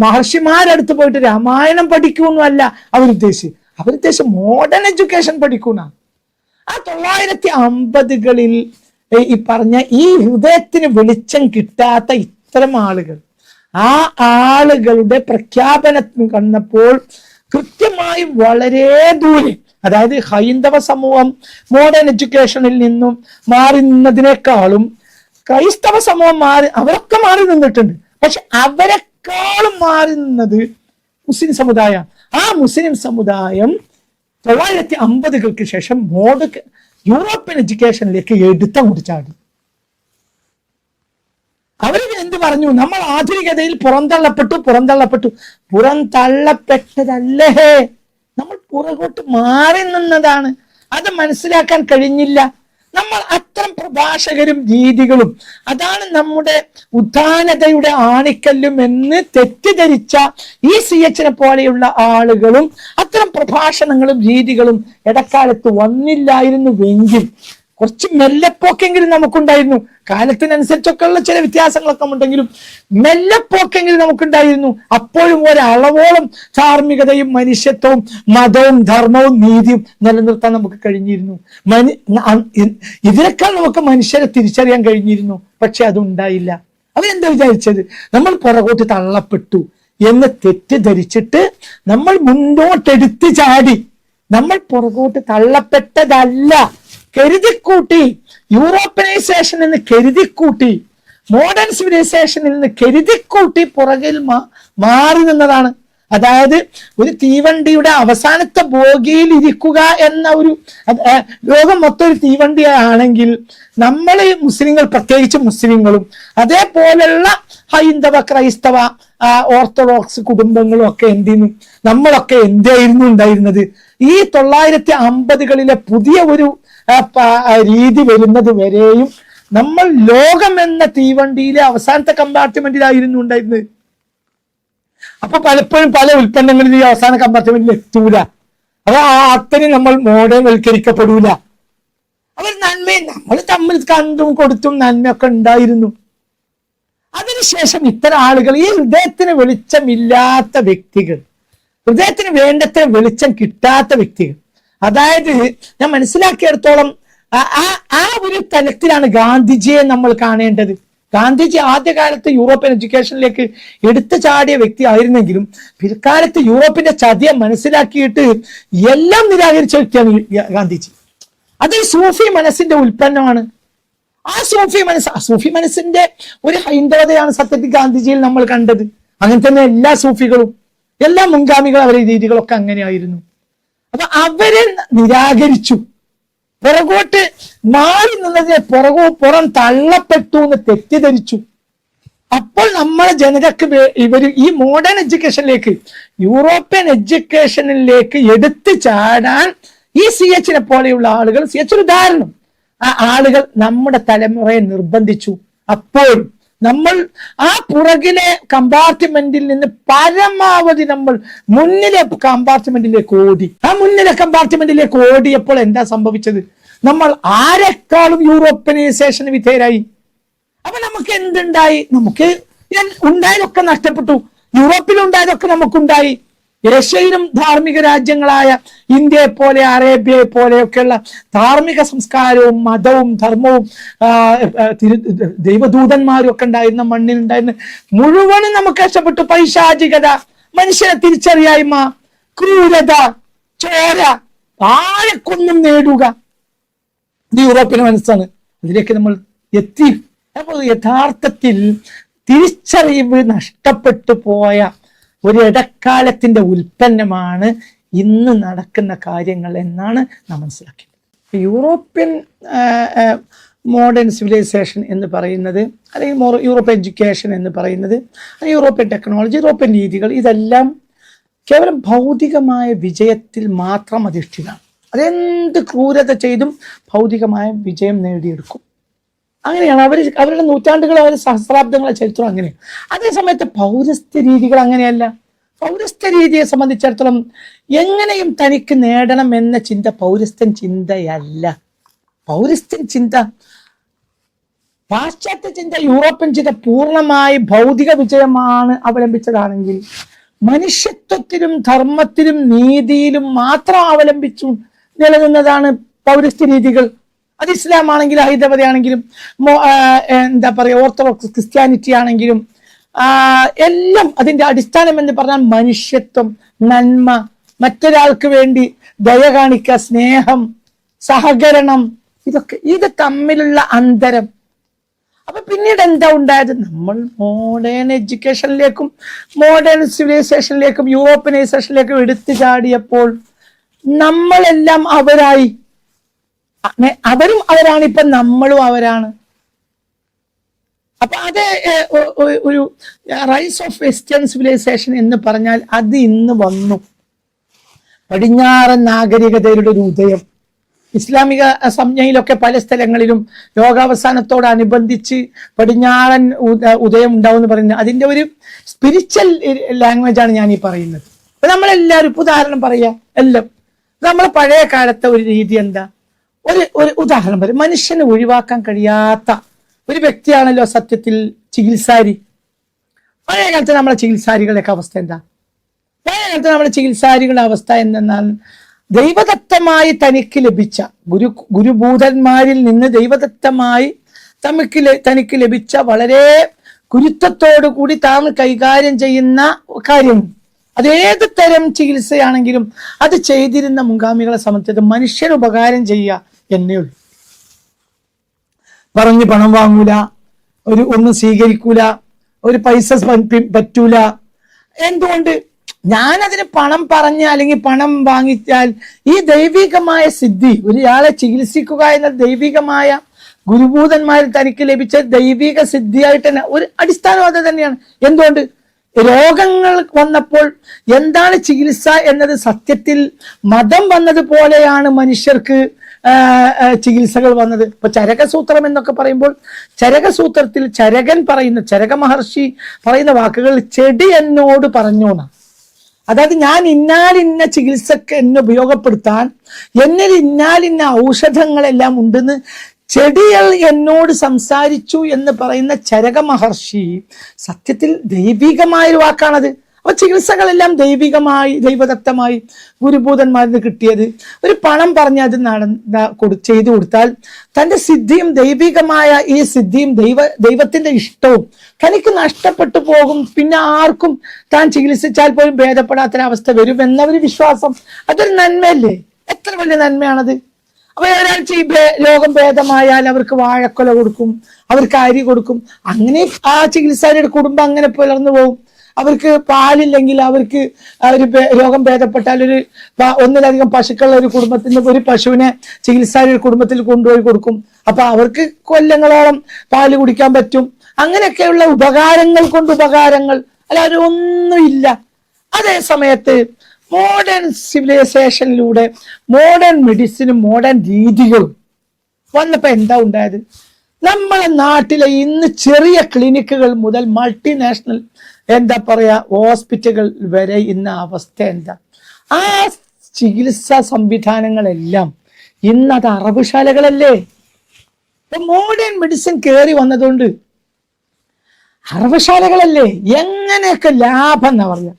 മഹർഷിമാരടുത്ത് പോയിട്ട് രാമായണം പഠിക്കൂന്നും അല്ല അവരുദ്ദേശിച്ച് മോഡേൺ എഡ്യൂക്കേഷൻ പഠിക്കൂന്നാണ്. ആ 1950-കളിൽ ഈ പറഞ്ഞ ഈ ഹൃദയത്തിന് വെളിച്ചം കിട്ടാത്ത ഇത്തരം ആളുകൾ, ആ ആളുകളുടെ പ്രഖ്യാപനത്തിന് കണ്ടപ്പോൾ കൃത്യമായും വളരെ ദൂരെ, അതായത് ഹൈന്ദവ സമൂഹം മോഡേൺ എഡ്യൂക്കേഷനിൽ നിന്നും മാറി നിന്നതിനേക്കാളും ക്രൈസ്തവ സമൂഹം അവരൊക്കെ മാറി നിന്നിട്ടുണ്ട്. പക്ഷെ അവരെ അതിനേക്കാളും മാറി നിന്നത് മുസ്ലിം സമുദായം. ആ മുസ്ലിം സമുദായം 950-കൾക്ക് ശേഷം യൂറോപ്യൻ എഡ്യൂക്കേഷനിലേക്ക് എടുത്തങ്ങോട്ട് ചാടി. അവർ എന്ത് പറഞ്ഞു? നമ്മൾ ആധുനികതയിൽ പുറന്തള്ളപ്പെട്ടതല്ലേ, നമ്മൾ പുറകോട്ട് മാറി നിന്നതാണ്. അത് മനസ്സിലാക്കാൻ കഴിഞ്ഞില്ല. നമ്മൾ അത്തരം പ്രഭാഷകരും രീതികളും അതാണ് നമ്മുടെ ഉദാനതയുടെ ആണിക്കല്ലും എന്ന് തെറ്റിദ്ധരിച്ച ഈ CH പോലെയുള്ള ആളുകളും അത്തരം പ്രഭാഷണങ്ങളും രീതികളും ഇടക്കാലത്ത് വന്നില്ലായിരുന്നുവെങ്കിൽ കുറച്ച് മെല്ലെപ്പോക്കെങ്കിലും നമുക്കുണ്ടായിരുന്നു. കാലത്തിനനുസരിച്ചൊക്കെയുള്ള ചില വ്യത്യാസങ്ങളൊക്കെ ഉണ്ടെങ്കിലും മെല്ലെപ്പോക്കെങ്കിലും നമുക്കുണ്ടായിരുന്നു. അപ്പോഴും ഒരളവോളം ധാർമ്മികതയും മനുഷ്യത്വവും മതവും ധർമ്മവും നീതിയും നിലനിർത്താൻ നമുക്ക് കഴിഞ്ഞിരുന്നു. ഇതിനേക്കാൾ നമുക്ക് മനുഷ്യരെ തിരിച്ചറിയാൻ കഴിഞ്ഞിരുന്നു. പക്ഷെ അതുണ്ടായില്ല. അവരെന്താ വിചാരിച്ചത്? നമ്മൾ പുറകോട്ട് തള്ളപ്പെട്ടു എന്ന് തെറ്റിദ്ധരിച്ചിട്ട് നമ്മൾ മുന്നോട്ടെടുത്ത് ചാടി. നമ്മൾ പുറകോട്ട് തള്ളപ്പെട്ടതല്ല, കരുതിക്കൂട്ടി. യൂറോപ്യനൈസേഷൻ എന്ന് കരുതിക്കൂട്ടി, മോഡേൺ സിവിലൈസേഷനിൽ നിന്ന് കരുതിക്കൂട്ടി പുറകിൽ മാറി നിന്നതാണ്. അതായത് ഒരു തീവണ്ടിയുടെ അവസാനത്തെ ബോഗിയിൽ ഇരിക്കുക എന്ന ഒരു ലോകം മൊത്തം ഒരു തീവണ്ടിയാണെങ്കിൽ നമ്മൾ മുസ്ലിങ്ങൾ, പ്രത്യേകിച്ച് മുസ്ലിങ്ങളും അതേപോലെയുള്ള ഹൈന്ദവ, ക്രൈസ്തവ, ഓർത്തഡോക്സ് കുടുംബങ്ങളും ഒക്കെ എന്തിനു നമ്മളൊക്കെ എന്തായിരുന്നു ഉണ്ടായിരുന്നത്? ഈ 950-കളിലെ പുതിയ ഒരു രീതി വരുന്നത് വരെയും നമ്മൾ ലോകം എന്ന തീവണ്ടിയിലെ അവസാനത്തെ കമ്പാർട്ട്മെന്റിലായിരുന്നു ഉണ്ടായിരുന്നത്. അപ്പൊ പലപ്പോഴും പല ഉൽപ്പന്നങ്ങളിൽ ഈ അവസാന കമ്പാർട്ട്മെന്റിൽ എത്തൂല. അപ്പൊ അത്രയും നമ്മൾ മോഡേൺ വൽക്കരിക്കപ്പെടൂല. അവർ നന്മയും നമ്മൾ തമ്മിൽ കണ്ടും കൊടുത്തും നന്മയൊക്കെ ഉണ്ടായിരുന്നു. അതിനുശേഷം ഇത്തരം ആളുകൾ, ഈ ഹൃദയത്തിന് വെളിച്ചമില്ലാത്ത വ്യക്തികൾ, ഹൃദയത്തിന് വേണ്ടത്ര വെളിച്ചം കിട്ടാത്ത വ്യക്തികൾ, അതായത് ഞാൻ മനസ്സിലാക്കിയിടത്തോളം ആ ഒരു തലത്തിലാണ് ഗാന്ധിജിയെ നമ്മൾ കാണേണ്ടത്. ഗാന്ധിജി ആദ്യകാലത്ത് യൂറോപ്യൻ എഡ്യൂക്കേഷനിലേക്ക് എടുത്തു ചാടിയ വ്യക്തി ആയിരുന്നെങ്കിലും പിൽക്കാലത്ത് യൂറോപ്പിന്റെ ചതിയെ മനസ്സിലാക്കിയിട്ട് എല്ലാം നിരാകരിച്ച വ്യക്തിയാണ് ഗാന്ധിജി. അത് സൂഫി മനസ്സിന്റെ ഉൽപ്പന്നമാണ്. ആ സൂഫി മനസ്സിന്റെ ഒരു ഹൈന്ദവതയാണ് സത്യത്തിൽ ഗാന്ധിജിയിൽ നമ്മൾ കണ്ടത്. അങ്ങനെ തന്നെ എല്ലാ സൂഫികളും, എല്ലാ മുൻഗാമികളും അവരുടെ രീതികളൊക്കെ അങ്ങനെയായിരുന്നു. അപ്പൊ അവരെ നിരാകരിച്ചു, പുറകോട്ട് മാറി നിന്നതിനെ പുറം തള്ളപ്പെട്ടു എന്ന് തെറ്റിദ്ധരിച്ചു. അപ്പോൾ നമ്മളെ ജനതക്ക് ഇവര് ഈ മോഡേൺ എഡ്യൂക്കേഷനിലേക്ക്, യൂറോപ്യൻ എഡ്യൂക്കേഷനിലേക്ക് എടുത്തു ചാടാൻ ഈ CH പോലെയുള്ള ആളുകൾ, CH ഒരു ഉദാഹരണം, ആ ആളുകൾ നമ്മുടെ തലമുറയെ നിർബന്ധിച്ചു. അപ്പോൾ നമ്മൾ ആ പുറകിലെ കമ്പാർട്ട്മെന്റിൽ നിന്ന് പരമാവധി നമ്മൾ മുന്നിലെ കമ്പാർട്ട്മെന്റിലേക്ക് ഓടി. ആ മുന്നിലെ കമ്പാർട്ട്മെന്റിലേക്ക് ഓടിയപ്പോൾ എന്താ സംഭവിച്ചത്? നമ്മൾ ആരെക്കാളും യൂറോപ്യനൈസേഷന് വിധേയരായി. അപ്പൊ നമുക്ക് എന്തുണ്ടായി? നമുക്ക് ഉണ്ടായതൊക്കെ നഷ്ടപ്പെട്ടു. യൂറോപ്പിൽ ഉണ്ടായതൊക്കെ നമുക്കുണ്ടായി. ഏഷ്യയിലും ധാർമ്മിക രാജ്യങ്ങളായ ഇന്ത്യയെ പോലെ, അറേബ്യയെ പോലെയൊക്കെയുള്ള ധാർമ്മിക സംസ്കാരവും മതവും ധർമ്മവും ദൈവദൂതന്മാരും ഒക്കെ ഉണ്ടായിരുന്ന മണ്ണിലുണ്ടായിരുന്ന മുഴുവനും നമുക്ക് നഷ്ടപ്പെട്ടു. പൈശാചികത, മനുഷ്യനെ തിരിച്ചറിയായ്മ, ക്രൂരത, ചോര, ആരെക്കൊന്നും നേടുക, ഇത് യൂറോപ്യൻ മനസ്സാണ്. അതിലേക്ക് നമ്മൾ എത്തി. അപ്പോൾ യഥാർത്ഥത്തിൽ തിരിച്ചറിവ് നഷ്ടപ്പെട്ടു പോയ ഒരു ഇടക്കാലത്തിന്റെ ഉൽപ്പന്നമാണ് ഇന്ന് നടക്കുന്ന കാര്യങ്ങൾ എന്നാണ് നാം മനസ്സിലാക്കിയത്. യൂറോപ്യൻ മോഡേൺ സിവിലൈസേഷൻ എന്ന് പറയുന്നത്, അല്ലെങ്കിൽ യൂറോപ്യൻ എഡ്യൂക്കേഷൻ എന്ന് പറയുന്നത്, യൂറോപ്യൻ ടെക്നോളജി, യൂറോപ്യൻ രീതികൾ, ഇതെല്ലാം കേവലം ഭൗതികമായ വിജയത്തിൽ മാത്രം അധിഷ്ഠിതമാണ്. അതെന്ത് ക്രൂരത ചെയ്തും ഭൗതികമായ വിജയം നേടിയെടുക്കും. അങ്ങനെയാണ് അവരുടെ നൂറ്റാണ്ടുകൾ, അവരുടെ സഹസ്രാബ്ദങ്ങളെ ചരിത്രം അങ്ങനെയാണ്. അതേസമയത്ത് പൗരസ്ത്യ രീതികൾ അങ്ങനെയല്ല. പൗരസ്ത്യ രീതിയെ സംബന്ധിച്ചിടത്തോളം എങ്ങനെയും തനിക്ക് നേടണം എന്ന ചിന്ത പൗരസ്ത്യൻ ചിന്തയല്ല. പൗരസ്ത്യൻ ചിന്ത, പാശ്ചാത്യ ചിന്ത, യൂറോപ്യൻ ചിന്ത പൂർണ്ണമായി ഭൗതിക വിജയമാണ് അവലംബിച്ചതാണെങ്കിൽ, മനുഷ്യത്വത്തിലും ധർമ്മത്തിലും നീതിയിലും മാത്രം അവലംബിച്ചു നിലനിന്നതാണ് പൗരസ്ത്യ രീതികൾ. അത് ഇസ്ലാം ആണെങ്കിലും ഹൈന്ദവതയാണെങ്കിലും എന്താ പറയുക ഓർത്തഡോക്സ് ക്രിസ്ത്യാനിറ്റി ആണെങ്കിലും എല്ലാം അതിന്റെ അടിസ്ഥാനം എന്ന് പറഞ്ഞാൽ മനുഷ്യത്വം, നന്മ, മറ്റൊരാൾക്ക് വേണ്ടി ദയ കാണിക്കുക, സ്നേഹം, സഹകരണം, ഇതൊക്കെ ഇത് തമ്മിലുള്ള അന്തരം. അപ്പൊ പിന്നീട് എന്താ ഉണ്ടായത്? നമ്മൾ മോഡേൺ എഡ്യൂക്കേഷനിലേക്കും മോഡേൺ സിവിലൈസേഷനിലേക്കും യൂറോപ്യനൈസേഷനിലേക്കും എടുത്തു ചാടിയപ്പോൾ നമ്മളെല്ലാം അവരായി. അവരും അവരാണ്, ഇപ്പൊ നമ്മളും അവരാണ്. അപ്പൊ അത് ഒരു റൈസ് ഓഫ് വെസ്റ്റേൺ സിവിലൈസേഷൻ എന്ന് പറഞ്ഞാൽ അത് ഇന്ന് വന്നു. പടിഞ്ഞാറൻ നാഗരികതയുടെ ഒരു ഉദയം. ഇസ്ലാമിക സംജ്ഞയിലൊക്കെ പല സ്ഥലങ്ങളിലും ലോകാവസാനത്തോടനുബന്ധിച്ച് പടിഞ്ഞാറൻ ഉദയം ഉണ്ടാവും എന്ന് പറയുന്നത് അതിന്റെ ഒരു സ്പിരിച്വൽ ലാംഗ്വേജ് ആണ് ഞാൻ ഈ പറയുന്നത്. അപ്പൊ നമ്മളെല്ലാവരും ഇപ്പൊ ഉദാഹരണം പറയാ, എല്ലാം നമ്മളെ പഴയ കാലത്തെ ഒരു രീതി എന്താ? ഒരു ഉദാഹരണം പറയും, മനുഷ്യന് ഒഴിവാക്കാൻ കഴിയാത്ത ഒരു വ്യക്തിയാണല്ലോ സത്യത്തിൽ ചികിത്സാരി. പഴയ കാലത്ത് നമ്മളെ ചികിത്സാരികളുടെയൊക്കെ അവസ്ഥ എന്താ? പഴയ കാലത്ത് നമ്മുടെ ചികിത്സാരികളുടെ അവസ്ഥ എന്തെന്നാൽ ദൈവദത്തമായി തനിക്ക് ലഭിച്ച ഗുരുഭൂതന്മാരിൽ നിന്ന് ദൈവദത്തമായി തനിക്ക് ലഭിച്ച വളരെ ഗുരുത്വത്തോടു കൂടി താൻ കൈകാര്യം ചെയ്യുന്ന കാര്യം, അതേത് തരം ചികിത്സയാണെങ്കിലും അത് ചെയ്തിരുന്ന മുൻഗാമികളെ സംബന്ധിച്ചത് മനുഷ്യന് ഉപകാരം ചെയ്യുക എന്നേ ഉള്ളൂ. പറഞ്ഞ് പണം വാങ്ങൂല, ഒന്നും സ്വീകരിക്കൂല, ഒരു പൈസ പറ്റൂല. എന്തുകൊണ്ട്? ഞാനതിന് പണം പറഞ്ഞ അല്ലെങ്കിൽ പണം വാങ്ങിച്ചാൽ ഈ ദൈവികമായ സിദ്ധി, ഒരാളെ ചികിത്സിക്കുക എന്ന ദൈവികമായ ഗുരുഭൂതന്മാരിൽ തനിക്ക് ലഭിച്ച ദൈവിക സിദ്ധിയായിട്ട് തന്നെ ഒരു അടിസ്ഥാനവാദം തന്നെയാണ്. എന്തുകൊണ്ട്? രോഗങ്ങൾ വന്നപ്പോൾ എന്താണ് ചികിത്സ എന്നത് സത്യത്തിൽ മതം വന്നതുപോലെയാണ് മനുഷ്യർക്ക് ചികിത്സകൾ വന്നത്. ഇപ്പൊ ചരകസൂത്രം എന്നൊക്കെ പറയുമ്പോൾ ചരകസൂത്രത്തിൽ ചരക മഹർഷി പറയുന്ന വാക്കുകൾ ചെടി എന്നോട് പറഞ്ഞോണ. അതായത് ഞാൻ ഇന്നാലിന്ന ചികിത്സക്ക് എന്നെ ഉപയോഗപ്പെടുത്താൻ എന്നിൽ ഇന്നാലിന്ന ഔഷധങ്ങളെല്ലാം ഉണ്ടെന്ന് ചെടികൾ എന്നോട് സംസാരിച്ചു എന്ന് പറയുന്ന ചരക മഹർഷി സത്യത്തിൽ ദൈവികമായൊരു വാക്കാണത്. അപ്പൊ ചികിത്സകളെല്ലാം ദൈവികമായി ദൈവദത്തമായി ഗുരുഭൂതന്മാരിൽ കിട്ടിയത്. ഒരു പണം പറഞ്ഞ് അത് ചെയ്തു കൊടുത്താൽ തൻ്റെ സിദ്ധിയും ദൈവികമായ ഈ സിദ്ധിയും ദൈവത്തിന്റെ ഇഷ്ടവും തനിക്ക് നഷ്ടപ്പെട്ടു പോകും. പിന്നെ ആർക്കും താൻ ചികിത്സിച്ചാൽ പോലും ഭേദപ്പെടാത്തൊരവസ്ഥ വരും എന്നൊരു വിശ്വാസം. അതൊരു നന്മയല്ലേ? എത്ര വലിയ നന്മയാണത്. അപ്പൊ ഒരാഴ്ച ഈ രോഗം ഭേദമായാൽ അവർക്ക് വാഴക്കൊല കൊടുക്കും, അവർക്ക് അരി കൊടുക്കും. അങ്ങനെ ആ ചികിത്സയുടെ കുടുംബം അങ്ങനെ പുലർന്നു പോകും. അവർക്ക് പാലില്ലെങ്കിൽ അവർക്ക് ഒരു രോഗം ഭേദപ്പെട്ടാൽ ഒന്നിലധികം പശുക്കളുള്ള ഒരു കുടുംബത്തിന് ഒരു പശുവിനെ ചികിത്സയുടെ കുടുംബത്തിൽ കൊണ്ടുപോയി കൊടുക്കും. അപ്പൊ അവർക്ക് കൊല്ലങ്ങളോളം പാല് കുടിക്കാൻ പറ്റും. അങ്ങനെയൊക്കെയുള്ള ഉപകാരങ്ങൾ കൊണ്ട് ഉപകാരങ്ങൾ, അല്ലാതെ ഒന്നുമില്ല. അതേ സമയത്ത് മോഡേൺ സിവിലൈസേഷനിലൂടെ മോഡേൺ മെഡിസിനും മോഡേൺ രീതികളും വന്നപ്പോ എന്താ ഉണ്ടായത്? നമ്മളെ നാട്ടിലെ ഇന്ന് ചെറിയ ക്ലിനിക്കുകൾ മുതൽ മൾട്ടിനാഷണൽ എന്താ പറയാ ഹോസ്പിറ്റലുകൾ വരെ ഇന്ന അവസ്ഥ എന്താ? ആ ചികിത്സാ സംവിധാനങ്ങളെല്ലാം ഇന്നത് അറവുശാലകളല്ലേ? ഇപ്പൊ മോഡേൺ മെഡിസിൻ കയറി വന്നതുകൊണ്ട് അറവുശാലകളല്ലേ? എങ്ങനെയൊക്കെ ലാഭം എന്നാ പറയാ.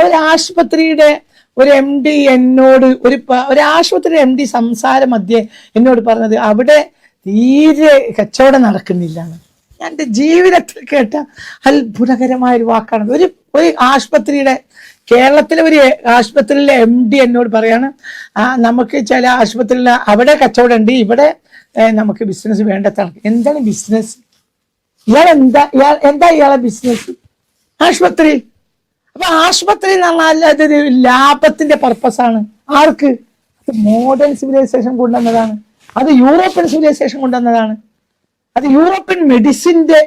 ഒരു ആശുപത്രിയുടെ ഒരു MD എന്നോട് ഒരു ആശുപത്രി MD സംസാരം മധ്യേ എന്നോട് പറഞ്ഞത് അവിടെ തീരെ കച്ചവടം നടക്കുന്നില്ലാണ്. ഞാൻ എൻ്റെ ജീവിതത്തിൽ കേട്ട അത്ഭുതകരമായൊരു വാക്കാണ്. ഒരു ആശുപത്രിയുടെ കേരളത്തിലെ ഒരു ആശുപത്രിയിലെ MD എന്നോട് പറയാണ്, നമുക്ക് ചില ആശുപത്രിയിൽ അവിടെ കച്ചവടം ഉണ്ട്, ഇവിടെ നമുക്ക് ബിസിനസ് വേണ്ടത്താണ്. എന്താണ് ബിസിനസ്? എന്താ ഇയാളെ ബിസിനസ്? ആശുപത്രി. അപ്പൊ ആശുപത്രി എന്ന് പറഞ്ഞാൽ അതൊരു ലാഭത്തിന്റെ പർപ്പസാണ്. ആർക്ക്? അത് മോഡേൺ സിവിലൈസേഷൻ കൊണ്ടുവന്നതാണ്. അത് യൂറോപ്യൻ സിവിലൈസേഷൻ കൊണ്ടുവന്നതാണ്. അത് യൂറോപ്യൻ മെഡിസിന്റെ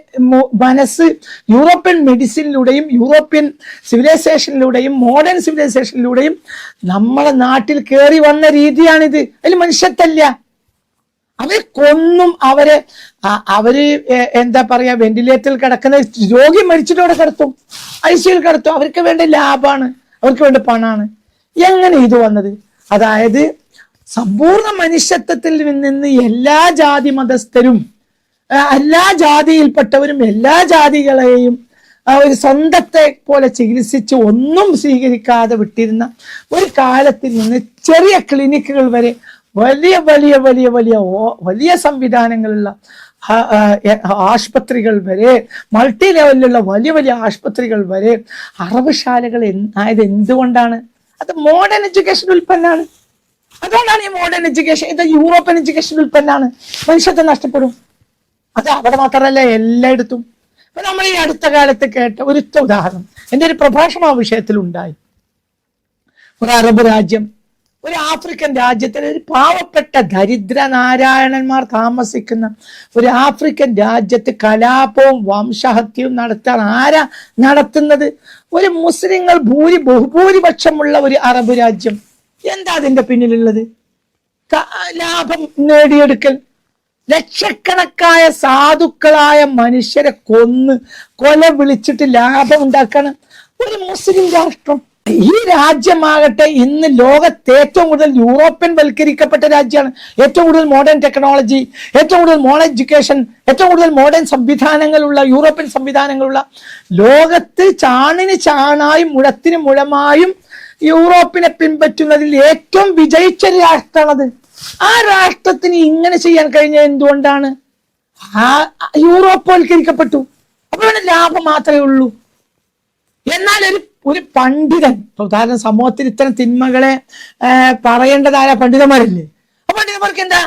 മനസ്സ് യൂറോപ്യൻ മെഡിസിനിലൂടെയും യൂറോപ്യൻ സിവിലൈസേഷനിലൂടെയും മോഡേൺ സിവിലൈസേഷനിലൂടെയും നമ്മളെ നാട്ടിൽ കയറി വന്ന രീതിയാണിത്. അതിൽ മനുഷ്യത്തല്ല. അവരെ കൊന്നും അവര് എന്താ പറയാ, വെന്റിലേറ്ററിൽ കിടക്കുന്ന രോഗി മരിച്ചിട്ടോടെ കിടത്തും, ICUയിൽ കിടത്തും. അവർക്ക് വേണ്ട ലാഭമാണ്, അവർക്ക് വേണ്ട പണാണ്. എങ്ങനെ ഇത് വന്നത്? അതായത് സമ്പൂർണ്ണ മനുഷ്യത്വത്തിൽ നിന്ന് എല്ലാ ജാതി മതസ്ഥരും എല്ലാ ജാതിയിൽപ്പെട്ടവരും എല്ലാ ജാതികളെയും ഒരു സ്വന്തത്തെ പോലെ ചികിത്സിച്ച് ഒന്നും സ്വീകരിക്കാതെ വിട്ടിരുന്ന ഒരു കാലത്തിൽ നിന്ന് ചെറിയ ക്ലിനിക്കുകൾ വരെ വലിയ വലിയ വലിയ വലിയ വലിയ സംവിധാനങ്ങളുള്ള ആശുപത്രികൾ വരെ, മൾട്ടി ലെവലിലുള്ള വലിയ വലിയ ആശുപത്രികൾ വരെ അറവുശാലകൾ ആയത് എന്തുകൊണ്ടാണ്? അത് മോഡേൺ എഡ്യൂക്കേഷൻ ഉൽപ്പന്നമാണ്. അതുകൊണ്ടാണ് ഈ മോഡേൺ എഡ്യൂക്കേഷൻ. ഇത് യൂറോപ്യൻ എഡ്യൂക്കേഷൻ ഉൽപ്പന്നമാണ്. മനുഷ്യത്വം നഷ്ടപ്പെടും. അത് അവിടെ മാത്രമല്ല എല്ലായിടത്തും. അപ്പൊ നമ്മൾ ഈ അടുത്ത കാലത്ത് കേട്ട ഒരു ഉദാഹരണം എൻ്റെ ഒരു പ്രഭാഷണ വിഷയത്തിൽ ഉണ്ടായി. ഒരു അറബ് രാജ്യം, ഒരു ആഫ്രിക്കൻ രാജ്യത്തിലെ ഒരു പാവപ്പെട്ട ദരിദ്ര നാരായണന്മാർ താമസിക്കുന്ന ഒരു ആഫ്രിക്കൻ രാജ്യത്ത് കലാപവും വംശഹത്യവും നടത്താൻ ആരാ നടത്തുന്നത്? ഒരു മുസ്ലിങ്ങൾ ബഹുഭൂരിപക്ഷമുള്ള ഒരു അറബ് രാജ്യം. എന്താ അതിന്റെ പിന്നിലുള്ളത്? ലാഭം നേടിയെടുക്കൽ. ലക്ഷക്കണക്കായ സാധുക്കളായ മനുഷ്യരെ കൊല വിളിച്ചിട്ട് ലാഭം ഉണ്ടാക്കണം ഒരു മുസ്ലിം രാഷ്ട്രം. ഈ രാജ്യമാകട്ടെ ഇന്ന് ലോകത്ത് ഏറ്റവും കൂടുതൽ യൂറോപ്യൻ വൽക്കരിക്കപ്പെട്ട രാജ്യമാണ്. ഏറ്റവും കൂടുതൽ മോഡേൺ ടെക്നോളജി, ഏറ്റവും കൂടുതൽ മോഡേൺ എഡ്യൂക്കേഷൻ, ഏറ്റവും കൂടുതൽ മോഡേൺ സംവിധാനങ്ങളുള്ള യൂറോപ്യൻ സംവിധാനങ്ങളുള്ള ലോകത്ത് ചാണിന് ചാണായും മുഴത്തിന് മുഴമായും യൂറോപ്പിനെ പിൻപറ്റുന്നതിൽ ഏറ്റവും വിജയിച്ച രാഷ്ട്രമാണത്. ആ രാഷ്ട്രത്തിന് ഇങ്ങനെ ചെയ്യാൻ കഴിഞ്ഞ എന്തുകൊണ്ടാണ്? യൂറോപ്പ് വൽക്കരിക്കപ്പെട്ടു. അപ്പൊ ലാഭം മാത്രമേ ഉള്ളൂ. എന്നാൽ ഒരു പണ്ഡിതൻ, ഉദാഹരണം സമൂഹത്തിൽ ഇത്തരം തിന്മകളെ പറയേണ്ടതായ പണ്ഡിതന്മാരില്ലേ, ആ പണ്ഡിതന്മാർക്ക് എന്താ?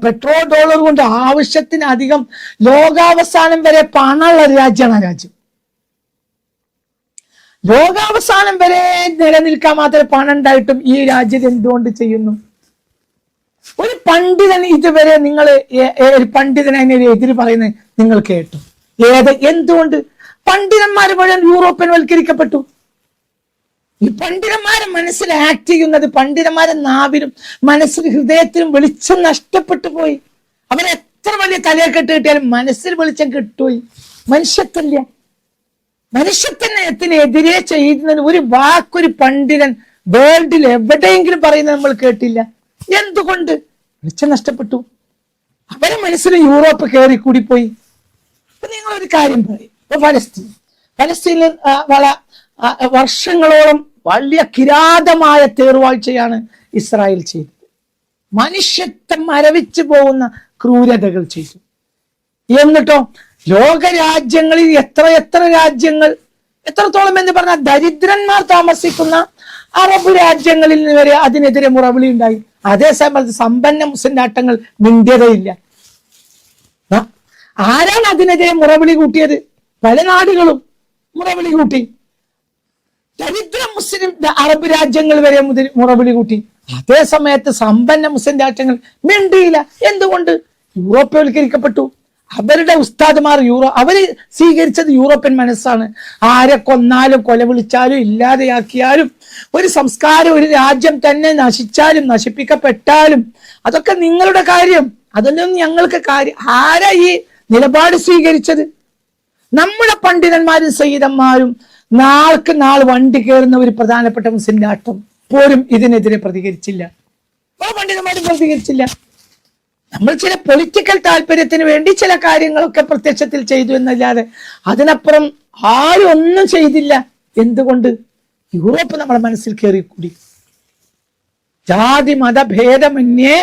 പെട്രോൾ ഡോളർ കൊണ്ട് ആവശ്യത്തിനധികം ലോകാവസാനം വരെ പണമുള്ള രാജ്യമാണ് രാജ്യം. ലോകാവസാനം വരെ നിലനിൽക്കാൻ മാത്രമേ പണം ഉണ്ടായിട്ടും ഈ രാജ്യം എന്തുകൊണ്ട് ചെയ്യുന്നു? ഒരു പണ്ഡിതൻ ഇതുവരെ പണ്ഡിതനെ എതിര് പറയുന്നത് നിങ്ങൾ കേട്ടു? എന്തുകൊണ്ട്? പണ്ഡിതന്മാർ മുഴുവൻ യൂറോപ്യൻ വൽക്കരിക്കപ്പെട്ടു. ഈ പണ്ഡിതന്മാരെ മനസ്സിൽ ആക്ട് ചെയ്യുന്നത്, പണ്ഡിതന്മാരെ നാവിലും മനസ്സിലും ഹൃദയത്തിലും വെളിച്ചം നഷ്ടപ്പെട്ടു പോയി. അവരെത്ര വലിയ തലയെക്കെട്ട് കിട്ടിയാലും മനസ്സിൽ വെളിച്ചം കിട്ടുപോയി. മനുഷ്യത്വത്തിനെതിരെ ചെയ്യുന്നതിന് ഒരു വാക്കൊരു പണ്ഡിതൻ വേൾഡിൽ എവിടെയെങ്കിലും പറയുന്നത് നമ്മൾ കേട്ടില്ല. എന്തുകൊണ്ട്? വെളിച്ചം നഷ്ടപ്പെട്ടു. അവരെ മനസ്സിൽ യൂറോപ്പ് കയറി കൂടിപ്പോയി. അപ്പൊ നിങ്ങളൊരു കാര്യം പറയും, പലസ്തീനിൽ വർഷങ്ങളോളം വലിയ കിരാതമായ തേർവാഴ്ചയാണ് ഇസ്രായേൽ ചെയ്തത്. മനുഷ്യത്വം മരവിച്ചു പോകുന്ന ക്രൂരതകൾ ചെയ്തു. എന്നിട്ടോ ലോകരാജ്യങ്ങളിൽ എത്ര രാജ്യങ്ങൾ, എത്രത്തോളം എന്ന് പറഞ്ഞാൽ ദരിദ്രന്മാർ താമസിക്കുന്ന അറബ് രാജ്യങ്ങളിൽ വരെ അതിനെതിരെ മുറവിളി ഉണ്ടായി. അതേസമയത്ത് സമ്പന്ന മുസ്ലിം രാഷ്ട്രങ്ങൾ മിണ്ടിയതയില്ല. ആരാണ് അതിനെതിരെ മുറവിളി കൂട്ടിയത്? പല നാടുകളും മുറവിളി കൂട്ടി. ദരിദ്ര മുസ്ലിം അറബ് രാജ്യങ്ങൾ വരെ മുറവിളി കൂട്ടി. അതേ സമയത്ത് സമ്പന്ന മുസ്ലിം രാഷ്ട്രങ്ങൾ മിണ്ടിയില്ല. എന്തുകൊണ്ട്? യൂറോപ്യവൽക്കരിക്കപ്പെട്ടു. അവരുടെ ഉസ്താദുമാർ അവര് സ്വീകരിച്ചത് യൂറോപ്യൻ മനസ്സാണ്. ആരെ കൊന്നാലും കൊല വിളിച്ചാലും ഇല്ലാതെയാക്കിയാലും ഒരു സംസ്കാരം, ഒരു രാജ്യം തന്നെ നശിച്ചാലും നശിപ്പിക്കപ്പെട്ടാലും അതൊക്കെ നിങ്ങളുടെ കാര്യം, അതൊന്നും ഞങ്ങൾക്ക് കാര്യം. ആരാ ഈ നിലപാട് സ്വീകരിച്ചത്? നമ്മുടെ പണ്ഡിതന്മാരും സയ്യിദന്മാരും നാൾക്ക് നാൾ വണ്ടി കയറുന്ന ഒരു പ്രധാനപ്പെട്ട മുസ്ലിം രാഷ്ട്രം പോലും ഇതിനെതിരെ പ്രതികരിച്ചില്ല. പണ്ഡിതന്മാരും പ്രതികരിച്ചില്ല. നമ്മൾ ചില പൊളിറ്റിക്കൽ താല്പര്യത്തിന് വേണ്ടി ചില കാര്യങ്ങളൊക്കെ പ്രത്യക്ഷത്തിൽ ചെയ്തു എന്നല്ലാതെ അതിനപ്പുറം ആരും ഒന്നും ചെയ്തില്ല. എന്തുകൊണ്ട്? യൂറോപ്പ് നമ്മുടെ മനസ്സിൽ കയറി കൂടി. ജാതി മത ഭേദമന്യേ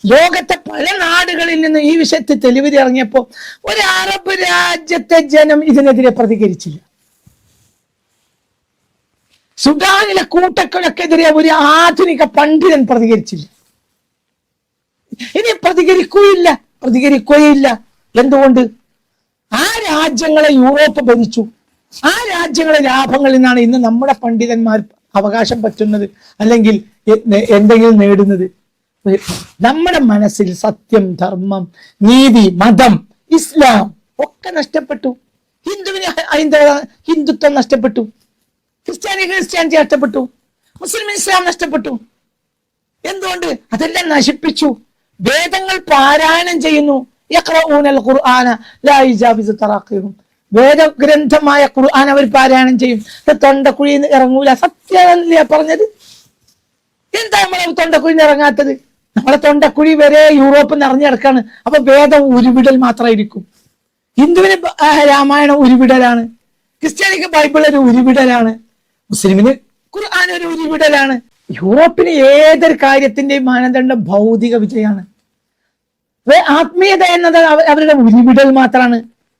ലോകത്തെ പല നാടുകളിൽ നിന്ന് ഈ വിഷയത്തിൽ തെളിവ് ഇറങ്ങിയപ്പോ ഒരു അറബ് രാജ്യത്തെ ജനം ഇതിനെതിരെ പ്രതികരിച്ചില്ല. സുഡാനിലെ കൂട്ടക്കൊലക്കെതിരെ ഒരു ആധുനിക പണ്ഡിതൻ പ്രതികരിച്ചില്ല. ഇനി പ്രതികരിക്കുകയില്ല. എന്തുകൊണ്ട്? ആ രാജ്യങ്ങളെ യൂറോപ്പ് ഭരിച്ചു. ആ രാജ്യങ്ങളെ ലാഭങ്ങളിൽ നിന്നാണ് ഇന്ന് നമ്മുടെ പണ്ഡിതന്മാർ അവകാശം പറ്റുന്നത്, അല്ലെങ്കിൽ എന്തെങ്കിലും നേടുന്നത്. നമ്മുടെ മനസ്സിൽ സത്യം, ധർമ്മം, നീതി, മതം, ഇസ്ലാം ഒക്കെ നഷ്ടപ്പെട്ടു. ഹിന്ദുത്വം നഷ്ടപ്പെട്ടു. ക്രിസ്ത്യാനിറ്റി നഷ്ടപ്പെട്ടു. മുസ്ലിം ഇസ്ലാം നഷ്ടപ്പെട്ടു. എന്തുകൊണ്ട്? അതെല്ലാം നശിപ്പിച്ചു. വേദങ്ങൾ പാരായണം ചെയ്യുന്നു. വേദഗ്രന്ഥമായ ഖുർആൻ അവർ പാരായണം ചെയ്യും. തൊണ്ടക്കുഴിയിൽ നിന്ന് ഇറങ്ങൂല. സത്യമല്ലേ പറഞ്ഞത്? എന്താ നമ്മളെ തൊണ്ടക്കുഴിയിൽ നിന്ന് ഇറങ്ങാത്തത്? നമ്മളെ തൊണ്ടക്കുഴി വരെ യൂറോപ്പ് നിറഞ്ഞിടക്കാണ്. അപ്പൊ വേദം ഉരുവിടൽ മാത്രമായിരിക്കും. ഹിന്ദുവിന് രാമായണം ഉരുവിടലാണ്, ക്രിസ്ത്യാനിക്ക് ബൈബിൾ ഒരു ഉരുവിടലാണ്, മുസ്ലിമിന് ഖുർആൻ ഒരു ഉരുവിടലാണ്. യൂറോപ്പിന് ഏതൊരു കാര്യത്തിന്റെയും മാനദണ്ഡം ഭൗതിക വിജയമാണ്. ആത്മീയത എന്നത് അവരുടെ ഉരുവിടൽ മാത്രമാണ്.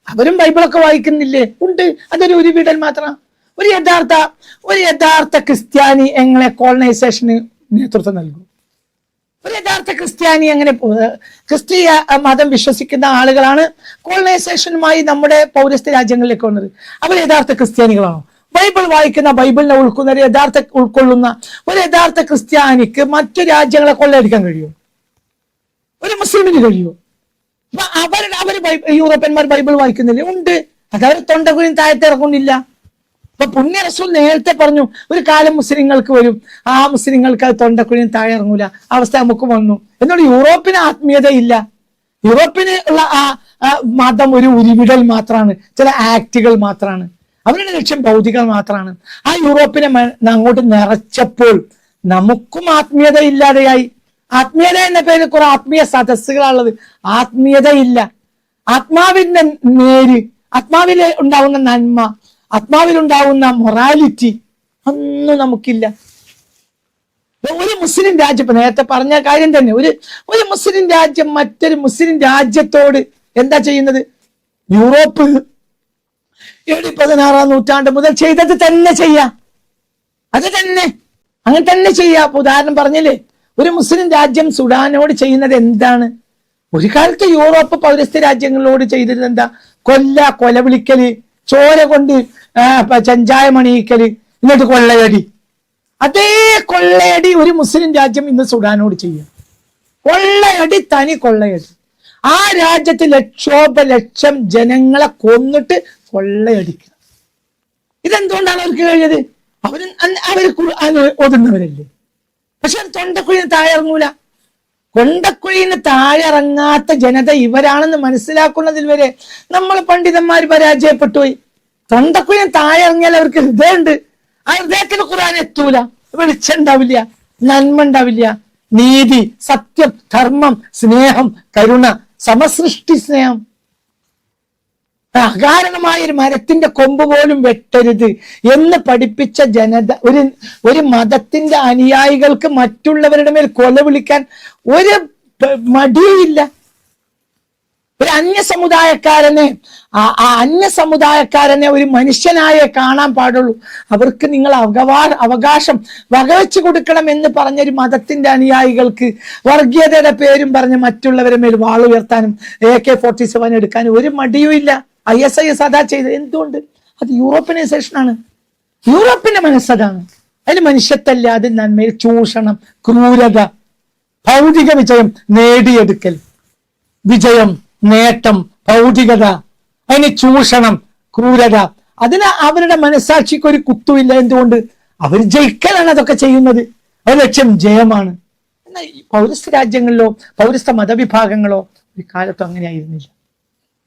അവരും ബൈബിളൊക്കെ വായിക്കുന്നില്ലേ? ഉണ്ട്. അതൊരു ഉരുവിടൽ മാത്രമാണ്. ഒരു യഥാർത്ഥ ക്രിസ്ത്യാനി എങ്ങനെ കോളനൈസേഷന് നേതൃത്വം നൽകും? ഒരു യഥാർത്ഥ ക്രിസ്ത്യാനി അങ്ങനെ ക്രിസ്തീയ മതം വിശ്വസിക്കുന്ന ആളുകളാണ് കോളനൈസേഷനുമായി നമ്മുടെ പൗരസ്ത്യ രാജ്യങ്ങളിലേക്ക് വന്നത്. അവർ യഥാർത്ഥ ക്രിസ്ത്യാനികളാണോ? ബൈബിൾ വായിക്കുന്ന, ബൈബിളിനെ ഉൾക്കൊള്ളുന്ന ഒരു യഥാർത്ഥ ക്രിസ്ത്യാനിക്ക് മറ്റു രാജ്യങ്ങളെ കൊള്ളയടിക്കാൻ കഴിയുമോ? ഒരു മുസ്ലിമിന് കഴിയുമോ? അവര് യൂറോപ്യന്മാർ ബൈബിൾ വായിക്കുന്നില്ല, ഉണ്ട്. അതവർ തൊണ്ടകുഴിയും താഴത്തെ ഇറങ്ങുന്നില്ല. അപ്പൊ പുണ്യ റസൂൽ നേരത്തെ പറഞ്ഞു ഒരു കാലം മുസ്ലിങ്ങൾക്ക് വരും, ആ മുസ്ലിങ്ങൾക്ക് അത് തൊണ്ടക്കുഴിയും താഴെ ഇറങ്ങൂല, അവസ്ഥ നമുക്ക് വന്നു. എന്നുള്ള യൂറോപ്പിന് ആത്മീയതയില്ല. യൂറോപ്പിന് ഉള്ള ആ മതം ഒരു ഉരുവിടൽ മാത്രമാണ്, ചില ആക്ടുകൾ മാത്രമാണ്, അവരുടെ ലക്ഷ്യം ഭൗതികൾ മാത്രമാണ്. ആ യൂറോപ്പിനെ അങ്ങോട്ട് നിറച്ചപ്പോൾ നമുക്കും ആത്മീയത ഇല്ലാതെയായി. ആത്മീയത എന്ന പേരിൽ കുറെ ആത്മീയ സദസ്സുകളാണുള്ളത്. ആത്മീയതയില്ല. ആത്മാവിന്റെ നേര്, ആത്മാവിൽ ഉണ്ടാവുന്ന നന്മ, ആത്മാവിലുണ്ടാവുന്ന മൊറാലിറ്റി ഒന്നും നമുക്കില്ല. ഒരു മുസ്ലിം രാജ്യം, ഇപ്പൊ നേരത്തെ പറഞ്ഞ കാര്യം തന്നെ, ഒരു മുസ്ലിം രാജ്യം മറ്റൊരു മുസ്ലിം രാജ്യത്തോട് എന്താ ചെയ്യുന്നത്? യൂറോപ്പ് 16-ാം നൂറ്റാണ്ട് മുതൽ ചെയ്തത് തന്നെ ചെയ്യാം. അത് തന്നെ അങ്ങനെ തന്നെ ചെയ്യാം. ഉദാഹരണം പറഞ്ഞില്ലേ, ഒരു മുസ്ലിം രാജ്യം സുഡാനോട് ചെയ്യുന്നത് എന്താണ്? ഒരു കാലത്ത് യൂറോപ്പ് പൗരസ്ത്യ രാജ്യങ്ങളോട് ചെയ്തിരുന്നത് എന്താ? കൊലവിളിക്കല്, ചോര കൊണ്ട് ചഞ്ചായം അണിയിക്കല്, എന്നിട്ട് കൊള്ളയടി. അതേ കൊള്ളയടി ഒരു മുസ്ലിം രാജ്യം ഇന്ന് സുഡാനോട് ചെയ്യും. കൊള്ളയടി, തനി കൊള്ളയടി. ആ രാജ്യത്ത് ലക്ഷം ജനങ്ങളെ കൊന്നിട്ട് കൊള്ളയടിക്കുക. ഇതെന്തുകൊണ്ടാണ് അവർക്ക് കഴിഞ്ഞത്? അവർ ഒതുന്നവരല്ലേ. പക്ഷെ തൊണ്ടക്കുഴിന് താഴെ ഇറങ്ങൂല. കൊണ്ടക്കുഴിന് താഴെ ഇറങ്ങാത്ത ജനത ഇവരാണെന്ന് മനസ്സിലാക്കുന്നതിൽ വരെ നമ്മൾ പണ്ഡിതന്മാർ പരാജയപ്പെട്ടു പോയി. തൊണ്ടക്കുഴിന് താഴെ ഇറങ്ങിയാൽ അവർക്ക് ഹൃദയമുണ്ട്, ആ ഹൃദയത്തിന് ഖുർആൻ എത്തൂല, വെളിച്ചം ഉണ്ടാവില്ല, നന്മ ഉണ്ടാവില്ല, നീതി, സത്യം, ധർമ്മം, സ്നേഹം, കരുണ, സമസൃഷ്ടി സ്നേഹം. അകാരണമായ ഒരു മരത്തിന്റെ കൊമ്പ് പോലും വെട്ടരുത് എന്ന് പഠിപ്പിച്ച ജനത, ഒരു മതത്തിന്റെ അനുയായികൾക്ക് മറ്റുള്ളവരുടെ മേൽ കൊല വിളിക്കാൻ ഒരു മടിയുമില്ല. ഒരു അന്യസമുദായക്കാരനെ ഒരു മനുഷ്യനായേ കാണാൻ പാടുള്ളൂ. അവർക്ക് നിങ്ങൾ അവകാശം വകവെച്ചു കൊടുക്കണം എന്ന് പറഞ്ഞൊരു മതത്തിന്റെ അനുയായികൾക്ക് വർഗീയതയുടെ പേരും പറഞ്ഞ് മറ്റുള്ളവരുടെ മേൽ വാളുയർത്താനും AK-47 എടുക്കാനും ഒരു മടിയുമില്ല. ISIS അതാ ചെയ്തത്. എന്തുകൊണ്ട്? അത് യൂറോപ്യനൈസേഷനാണ്. യൂറോപ്പിന്റെ മനസ്സതാണ്. അതിന് മനുഷ്യത്തല്ല, അത് നന്മയിൽ ചൂഷണം, ക്രൂരത, ഭൗതിക വിജയം നേടിയെടുക്കൽ, വിജയം, നേട്ടം, ഭൗതികത, അതിന് ചൂഷണം, ക്രൂരത. അതിന് അവരുടെ മനസ്സാക്ഷിക്ക് ഒരു കുത്തുമില്ല. എന്തുകൊണ്ട്? അവർ ജയിക്കലാണ് അതൊക്കെ ചെയ്യുന്നത്. അവരുടെ ലക്ഷ്യം ജയമാണ്. എന്നാൽ ഈ പൗരസ്ത്യ രാജ്യങ്ങളിലോ പൗരസ്ത്യ മതവിഭാഗങ്ങളോ ഒരു കാലത്തും അങ്ങനെയായിരുന്നില്ല.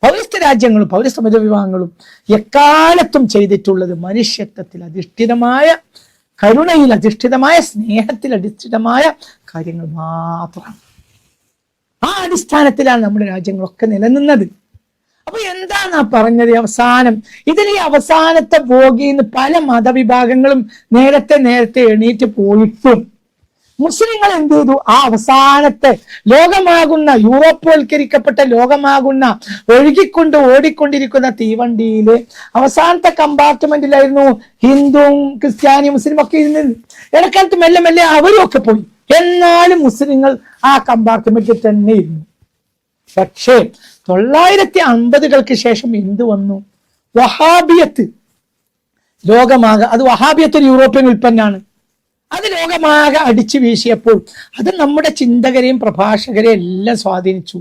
പൗരസ്ത്യ രാജ്യങ്ങളും പൗരസ്ത്യ മതവിഭാഗങ്ങളും എക്കാലത്തും ചെയ്തിട്ടുള്ളത് മനുഷ്യത്വത്തിൽ അധിഷ്ഠിതമായ, കരുണയിൽ അധിഷ്ഠിതമായ, സ്നേഹത്തിൽ അധിഷ്ഠിതമായ കാര്യങ്ങൾ മാത്രമാണ്. ആ അടിസ്ഥാനത്തിലാണ് നമ്മുടെ രാജ്യങ്ങളൊക്കെ നിലനിന്നത്. അപ്പൊ എന്താണ് ആ പറഞ്ഞത്? അവസാനം ഈ അവസാനത്തെ ഭോഗിന്ന് പല മതവിഭാഗങ്ങളും നേരത്തെ എണീറ്റ് പോയിട്ടും മുസ്ലിങ്ങൾ എന്ത് ചെയ്തു? ആ അവസാനത്തെ ലോകമാകുന്ന, യൂറോപ്യവൽക്കരിക്കപ്പെട്ട ലോകമാകുന്ന, ഓടിക്കൊണ്ടിരിക്കുന്ന തീവണ്ടിയില് അവസാനത്തെ കമ്പാർട്ട്മെന്റിലായിരുന്നു ഹിന്ദുവും ക്രിസ്ത്യാനിയും മുസ്ലിം ഒക്കെ ഇരുന്നത്. ഇടക്കാലത്ത് മെല്ലെ മെല്ലെ അവരും ഒക്കെ പോയി. എന്നാലും മുസ്ലിങ്ങൾ ആ കമ്പാർട്ട്മെന്റിൽ തന്നെ ഇരുന്നു. പക്ഷേ 950-കൾക്ക് ശേഷം എന്ത് വന്നു? വഹാബിയത്ത് ലോകമാകെ, അത് വഹാബിയത്ത് ഒരു യൂറോപ്യൻ ഉൽപ്പന്നമാണ്. അത് ലോകമാകെ അടിച്ചു വീശിയപ്പോൾ അത് നമ്മുടെ ചിന്തകരെയും പ്രഭാഷകരെയും എല്ലാം സ്വാധീനിച്ചു.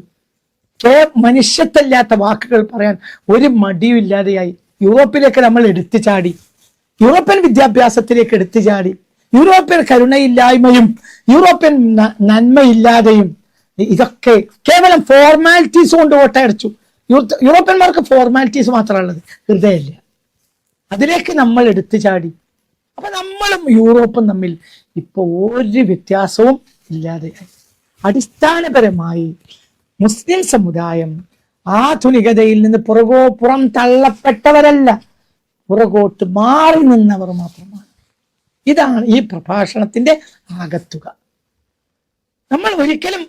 മനുഷ്യത്തല്ലാത്ത വാക്കുകൾ പറയാൻ ഒരു മടിയും ഇല്ലാതെയായി. യൂറോപ്പിലേക്ക് നമ്മൾ എടുത്തു ചാടി, യൂറോപ്യൻ വിദ്യാഭ്യാസത്തിലേക്ക് എടുത്തു ചാടി. യൂറോപ്യൻ കരുണയില്ലായ്മയും യൂറോപ്യൻ നന്മയില്ലാതെയും, ഇതൊക്കെ കേവലം ഫോർമാലിറ്റീസ് കൊണ്ട് വോട്ടയടിച്ചു. യൂറോപ്യന്മാർക്ക് ഫോർമാലിറ്റീസ് മാത്രമുള്ളത്, ഹൃദയമില്ല. അതിലേക്ക് നമ്മൾ എടുത്തു ചാടി. അപ്പൊ നമ്മളും യൂറോപ്പും തമ്മിൽ ഇപ്പൊ ഒരു വ്യത്യാസവും ഇല്ലാതെയായി. അടിസ്ഥാനപരമായി മുസ്ലിം സമുദായം ആധുനികതയിൽ നിന്ന് പുറം തള്ളപ്പെട്ടവരല്ല, പുറകോട്ട് മാറി നിന്നവർ മാത്രമാണ്. ഇതാണ് ഈ പ്രഭാഷണത്തിന്റെ ആകത്തുക. നമ്മൾ ഒരിക്കലും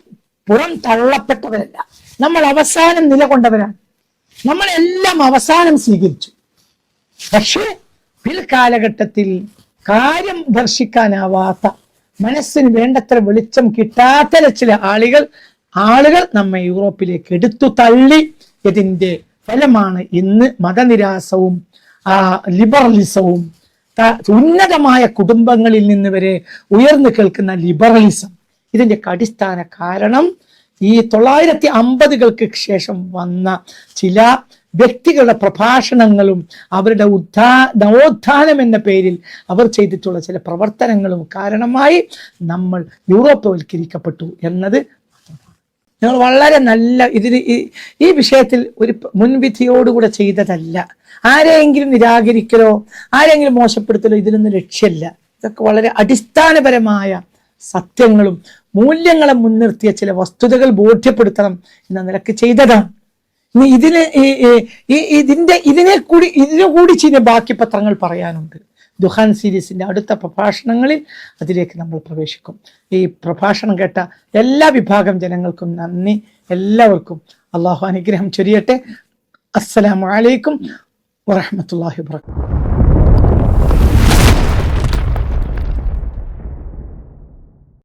പുറം തള്ളപ്പെട്ടവരല്ല, നമ്മൾ അവസാനം നിലകൊണ്ടവരാണ്. നമ്മളെല്ലാം അവസാനം സ്വീകരിച്ചു. പക്ഷേ പിൽക്കാലഘട്ടത്തിൽ കാര്യം ദർശിക്കാനാവാത്ത മനസ്സിന് വേണ്ടത്ര വെളിച്ചം കിട്ടാത്ത ചില ആളുകൾ നമ്മെ യൂറോപ്പിലേക്ക് എടുത്തു തള്ളി. ഇതിന്റെ ഫലമാണ് ഇന്ന് മതനിരാസവും ലിബറലിസവും, ഉന്നതമായ കുടുംബങ്ങളിൽ നിന്ന് വരെ ഉയർന്നു കേൾക്കുന്ന ലിബറലിസം. ഇതിന്റെ അടിസ്ഥാന കാരണം ഈ 950-കൾക്ക് ശേഷം വന്ന ചില വ്യക്തികളുടെ പ്രഭാഷണങ്ങളും അവരുടെ നവോത്ഥാനം എന്ന പേരിൽ അവർ ചെയ്തിട്ടുള്ള ചില പ്രവർത്തനങ്ങളും കാരണമായി നമ്മൾ യൂറോപ്യവൽക്കരിക്കപ്പെട്ടു എന്നത്. ഞങ്ങൾ വളരെ നല്ല ഈ വിഷയത്തിൽ ഒരു മുൻവിധിയോടുകൂടെ ചെയ്തതല്ല. ആരെയെങ്കിലും നിരാകരിക്കലോ ആരെങ്കിലും മോശപ്പെടുത്തലോ ഇതിലൊന്നും ലക്ഷ്യമില്ല. ഇതൊക്കെ വളരെ അടിസ്ഥാനപരമായ സത്യങ്ങളും മൂല്യങ്ങളെ മുൻനിർത്തിയ ചില വസ്തുതകൾ ബോധ്യപ്പെടുത്തണം എന്ന നിലക്ക് ചെയ്തതാണ്. ഇനി ഇതിനുകൂടി ചില ബാക്കി പത്രങ്ങൾ പറയാനുണ്ട്. ദുഹാൻ സീരീസിന്റെ അടുത്ത പ്രഭാഷണങ്ങളിൽ അതിലേക്ക് നമ്മൾ പ്രവേശിക്കും. ഈ പ്രഭാഷണം കേട്ട എല്ലാ വിഭാഗം ജനങ്ങൾക്കും നന്ദി. എല്ലാവർക്കും അള്ളാഹു അനുഗ്രഹം ചൊരിയട്ടെ. അസ്സലാമു അലൈക്കും വറഹ്മത്തുള്ളാഹി വബറകാതുഹു.